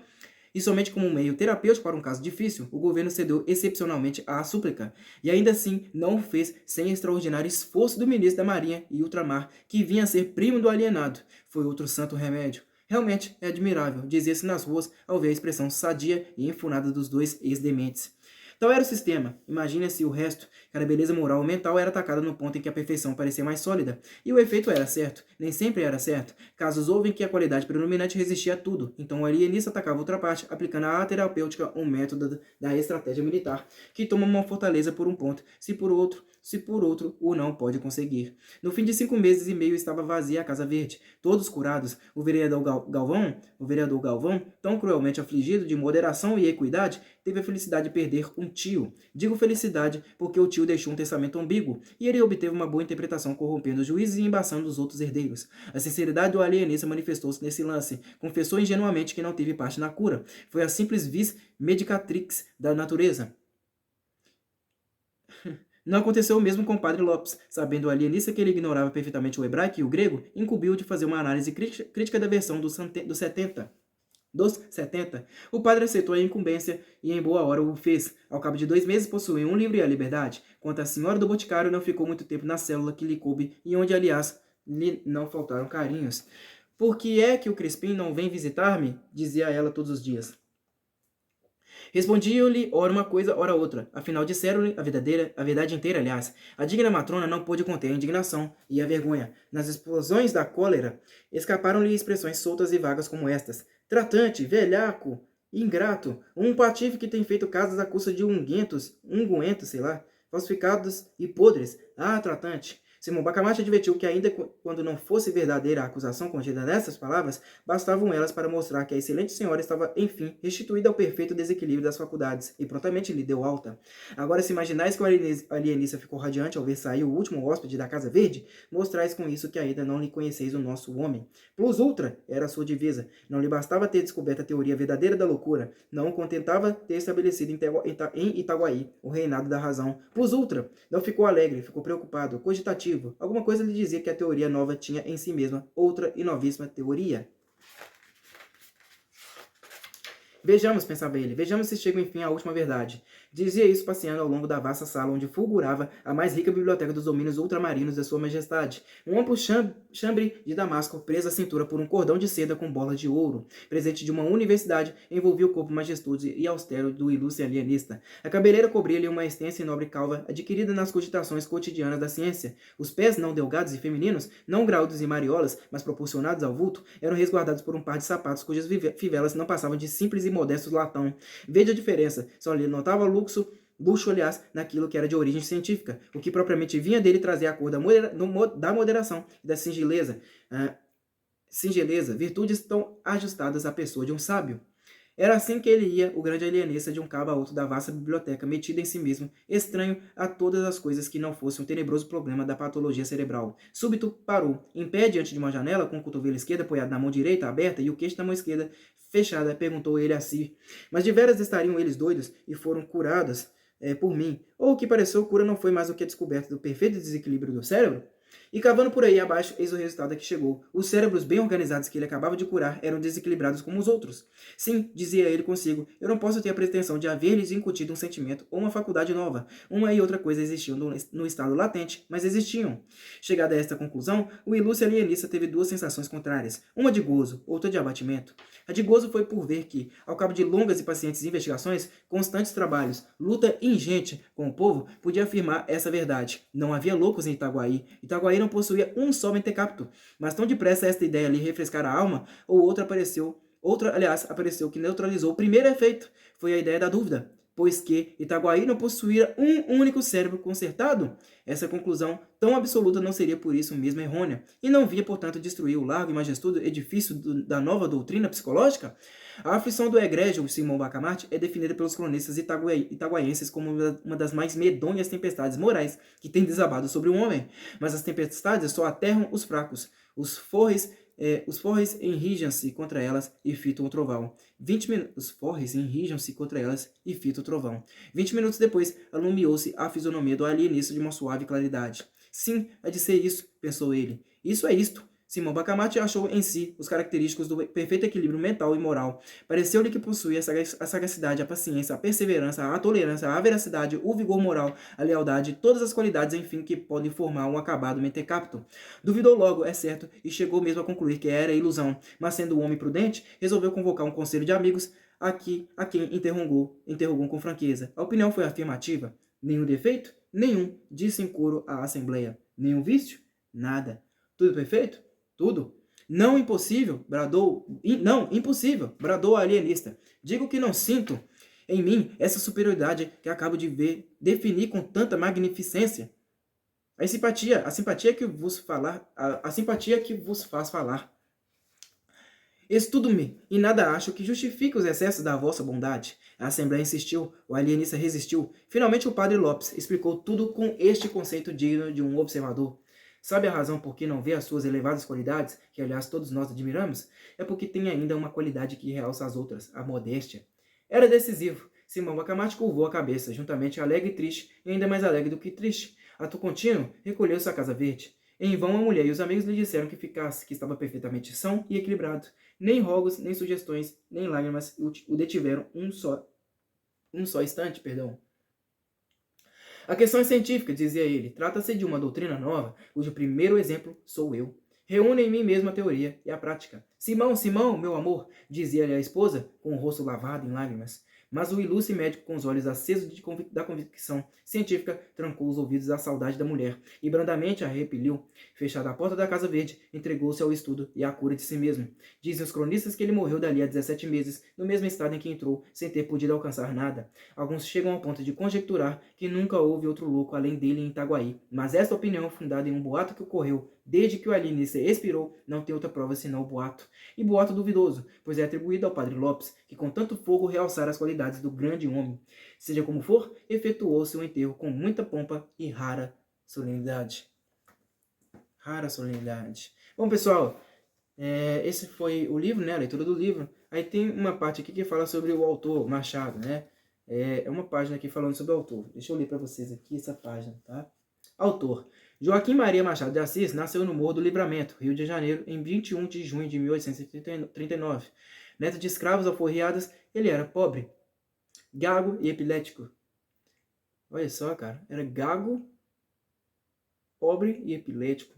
e somente como um meio terapêutico para um caso difícil, o governo cedeu excepcionalmente à súplica, e ainda assim não o fez sem extraordinário esforço do ministro da Marinha e Ultramar, que vinha a ser primo do alienado. Foi outro santo remédio. Realmente é admirável, dizia-se nas ruas ao ver a expressão sadia e enfunada dos dois ex-dementes. Tal era o sistema. Imagine-se o resto, que a beleza moral ou mental era atacada no ponto em que a perfeição parecia mais sólida. E o efeito era certo. Nem sempre era certo. Casos houve em que a qualidade predominante resistia a tudo. Então o alienista atacava outra parte, aplicando à terapêutica um método da estratégia militar, que toma uma fortaleza por um ponto, se por outro o não pode conseguir. No fim de 5 meses e meio estava vazia a Casa Verde. Todos curados. O vereador Galvão, tão cruelmente afligido de moderação e equidade, teve a felicidade de perder um tio. Digo felicidade porque o tio deixou um testamento ambíguo e ele obteve uma boa interpretação corrompendo os juízes e embaçando os outros herdeiros. A sinceridade do alienista manifestou-se nesse lance. Confessou ingenuamente que não teve parte na cura. Foi a simples vis medicatrix da natureza. Não aconteceu o mesmo com o padre Lopes. Sabendo o alienista que ele ignorava perfeitamente o hebraico e o grego, incumbiu de fazer uma análise crítica da versão dos 70. O padre aceitou a incumbência e em boa hora o fez. Ao cabo de 2 meses possuía um livro e a liberdade. Quanto à senhora do Boticário, não ficou muito tempo na célula que lhe coube e onde, aliás, lhe não faltaram carinhos. Por que é que o Crispim não vem visitar-me? Dizia ela todos os dias. Respondiam-lhe ora uma coisa, ora outra. Afinal, disseram-lhe a verdade inteira, aliás. A digna matrona não pôde conter a indignação e a vergonha. Nas explosões da cólera, escaparam-lhe expressões soltas e vagas como estas. Tratante, velhaco, ingrato, um patife que tem feito casas à custa de ungüentos, falsificados e podres. Ah, tratante! Simão Bacamarte advertiu que ainda quando não fosse verdadeira a acusação contida nessas palavras, bastavam elas para mostrar que a excelente senhora estava, enfim, restituída ao perfeito desequilíbrio das faculdades, e prontamente lhe deu alta. Agora, se imaginais que o alienista ficou radiante ao ver sair o último hóspede da Casa Verde, mostrais com isso que ainda não lhe conheceis o nosso homem. Plus ultra era a sua divisa. Não lhe bastava ter descoberto a teoria verdadeira da loucura, não o contentava ter estabelecido em Itaguaí o reinado da razão. Plus ultra, não ficou alegre, ficou preocupado, cogitativo. Alguma coisa lhe dizia que a teoria nova tinha em si mesma outra e novíssima teoria. Vejamos, pensava ele, vejamos se chego enfim à última verdade. Dizia isso passeando ao longo da vasta sala onde fulgurava a mais rica biblioteca dos domínios ultramarinos da sua majestade. Um amplo chambre de damasco preso à cintura por um cordão de seda com bolas de ouro. Presente de uma universidade, envolvia o corpo majestoso e austero do ilustre alienista. A cabeleira cobria-lhe uma extensa e nobre calva adquirida nas cogitações cotidianas da ciência. Os pés, não delgados e femininos, não graúdos e mariolas, mas proporcionados ao vulto, eram resguardados por um par de sapatos cujas fivelas não passavam de simples e modestos latão. Veja a diferença, só lhe notava luxo, aliás, naquilo que era de origem científica, o que propriamente vinha dele trazer a cor da moderação e da singeleza, virtudes tão ajustadas à pessoa de um sábio. Era assim que ele ia, o grande alienista, de um cabo a outro da vasta biblioteca, metido em si mesmo, estranho a todas as coisas que não fossem um tenebroso problema da patologia cerebral. Súbito parou, em pé diante de uma janela, com o cotovelo esquerdo apoiado na mão direita aberta e o queixo na mão esquerda fechada, perguntou ele a si. Mas de veras estariam eles doidos e foram curados por mim? Ou o que pareceu cura não foi mais do que a descoberta do perfeito desequilíbrio do cérebro? E cavando por aí abaixo, eis o resultado a que chegou. Os cérebros bem organizados que ele acabava de curar eram desequilibrados como os outros. Sim, dizia ele consigo, eu não posso ter a pretensão de haver-lhes incutido um sentimento ou uma faculdade nova. Uma e outra coisa existiam no estado latente, mas existiam. Chegada a esta conclusão, o ilustre alienista teve 2 sensações contrárias, uma de gozo, outra de abatimento. A de gozo foi por ver que, ao cabo de longas e pacientes investigações, constantes trabalhos, luta ingente com o povo, podia afirmar essa verdade. Não havia loucos em Itaguaí. Itaguaí não possuía um só mentecapto, mas tão depressa esta ideia lhe refrescara a alma, ou outra apareceu Outra, aliás, apareceu que neutralizou o primeiro efeito, foi a ideia da dúvida, pois que Itaguaí não possuía um único cérebro consertado. Essa conclusão tão absoluta não seria por isso mesmo errônea, e não via, portanto, destruir o largo e majestoso edifício da nova doutrina psicológica? A aflição do egrégio Simão Bacamarte é definida pelos cronistas itaguaienses como uma das mais medonhas tempestades morais que tem desabado sobre o homem. Mas as tempestades só aterram os fracos. Os forres enrijam-se contra elas e fitam o trovão. Os forres enrijam-se contra elas e fitam o trovão. 20 minutos depois, alumiou-se a fisionomia do alienista de uma suave claridade. Sim, há de ser isso, pensou ele. Isso é isto. Simão Bacamarte achou em si os característicos do perfeito equilíbrio mental e moral. Pareceu-lhe que possuía a sagacidade, a paciência, a perseverança, a tolerância, a veracidade, o vigor moral, a lealdade, todas as qualidades, enfim, que podem formar um acabado mentecapto. Duvidou logo, é certo, e chegou mesmo a concluir que era ilusão, mas sendo um homem prudente, resolveu convocar um conselho de amigos a quem interrogou com franqueza. A opinião foi afirmativa. Nenhum defeito? Nenhum, disse em coro à assembleia. Nenhum vício? Nada. Tudo perfeito? Tudo. Não impossível, bradou. Não, impossível, bradou o alienista. Digo que não sinto em mim essa superioridade que acabo de ver definir com tanta magnificência. A simpatia que vos faz falar. Estudo-me, e nada acho que justifique os excessos da vossa bondade. A Assembleia insistiu, o alienista resistiu. Finalmente o padre Lopes explicou tudo com este conceito digno de um observador. Sabe a razão por que não vê as suas elevadas qualidades, que aliás todos nós admiramos? É porque tem ainda uma qualidade que realça as outras, a modéstia. Era decisivo. Simão Bacamarte curvou a cabeça, juntamente alegre e triste, e ainda mais alegre do que triste. Ato contínuo, recolheu-se à Casa Verde. Em vão a mulher e os amigos lhe disseram que estava perfeitamente são e equilibrado. Nem rogos, nem sugestões, nem lágrimas o detiveram um só instante, perdão. A questão é científica, dizia ele. Trata-se de uma doutrina nova, cujo primeiro exemplo sou eu. Reúne em mim mesmo a teoria e a prática. Simão, Simão, meu amor, dizia-lhe a esposa, com o rosto lavado em lágrimas. Mas o ilustre médico, com os olhos acesos da convicção científica, trancou os ouvidos à saudade da mulher e brandamente a repeliu. Fechada a porta da Casa Verde, entregou-se ao estudo e à cura de si mesmo. Dizem os cronistas que ele morreu dali a 17 meses, no mesmo estado em que entrou, sem ter podido alcançar nada. Alguns chegam ao ponto de conjecturar que nunca houve outro louco além dele em Itaguaí, mas esta opinião, fundada em um boato que ocorreu desde que o alienista expirou, não tem outra prova senão o boato. E boato duvidoso, pois é atribuído ao padre Lopes, que com tanto fogo realçara as qualidades do grande homem. Seja como for, efetuou-se o enterro com muita pompa e rara solenidade. Rara solenidade. Bom, pessoal, esse foi o livro, né? A leitura do livro. Aí tem uma parte aqui que fala sobre o autor, Machado, né? É uma página aqui falando sobre o autor. Deixa eu ler para vocês aqui essa página, tá? Autor. Joaquim Maria Machado de Assis nasceu no Morro do Livramento, Rio de Janeiro, em 21 de junho de 1839. Neto de escravos alforriados, ele era pobre, gago e epilético. Olha só, cara. Era gago, pobre e epilético.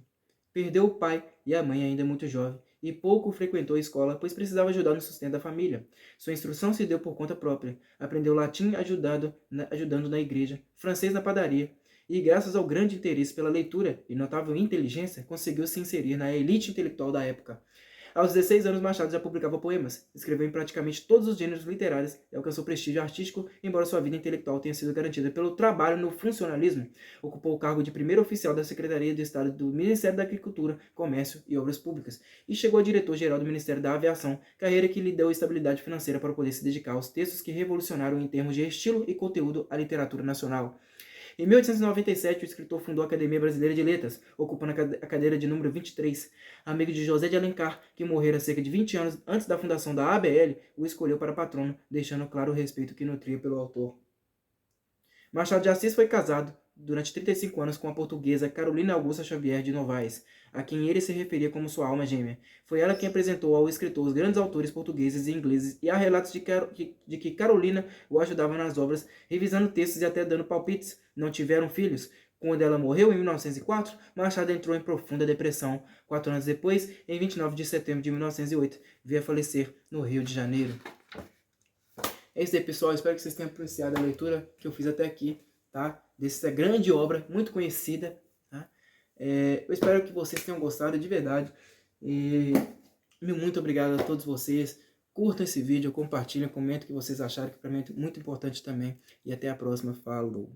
Perdeu o pai e a mãe ainda muito jovem, e pouco frequentou a escola, pois precisava ajudar no sustento da família. Sua instrução se deu por conta própria. Aprendeu latim ajudando na igreja, francês na padaria, e graças ao grande interesse pela leitura e notável inteligência, conseguiu se inserir na elite intelectual da época. Aos 16 anos, Machado já publicava poemas, escreveu em praticamente todos os gêneros literários e alcançou prestígio artístico, embora sua vida intelectual tenha sido garantida pelo trabalho no funcionalismo. Ocupou o cargo de primeiro oficial da Secretaria de Estado do Ministério da Agricultura, Comércio e Obras Públicas, e chegou a diretor-geral do Ministério da Aviação, carreira que lhe deu estabilidade financeira para poder se dedicar aos textos que revolucionaram em termos de estilo e conteúdo a literatura nacional. Em 1897, o escritor fundou a Academia Brasileira de Letras, ocupando a cadeira de número 23. Amigo de José de Alencar, que morrera cerca de 20 anos antes da fundação da ABL, o escolheu para patrono, deixando claro o respeito que nutria pelo autor. Machado de Assis foi casado durante 35 anos com a portuguesa Carolina Augusta Xavier de Novaes, a quem ele se referia como sua alma gêmea. Foi ela quem apresentou ao escritor os grandes autores portugueses e ingleses, e há relatos de que Carolina o ajudava nas obras, revisando textos e até dando palpites. Não tiveram filhos. Quando ela morreu, em 1904, Machado entrou em profunda depressão. 4 anos depois, em 29 de setembro de 1908, veio a falecer no Rio de Janeiro. É isso aí, pessoal. Espero que vocês tenham apreciado a leitura que eu fiz até aqui, tá? Dessa grande obra, muito conhecida, tá? Eu espero que vocês tenham gostado de verdade. E muito obrigado a todos vocês. curtam esse vídeo, compartilhem, comentem o que vocês acharam, que para mim é muito importante também. E até a próxima. Falou!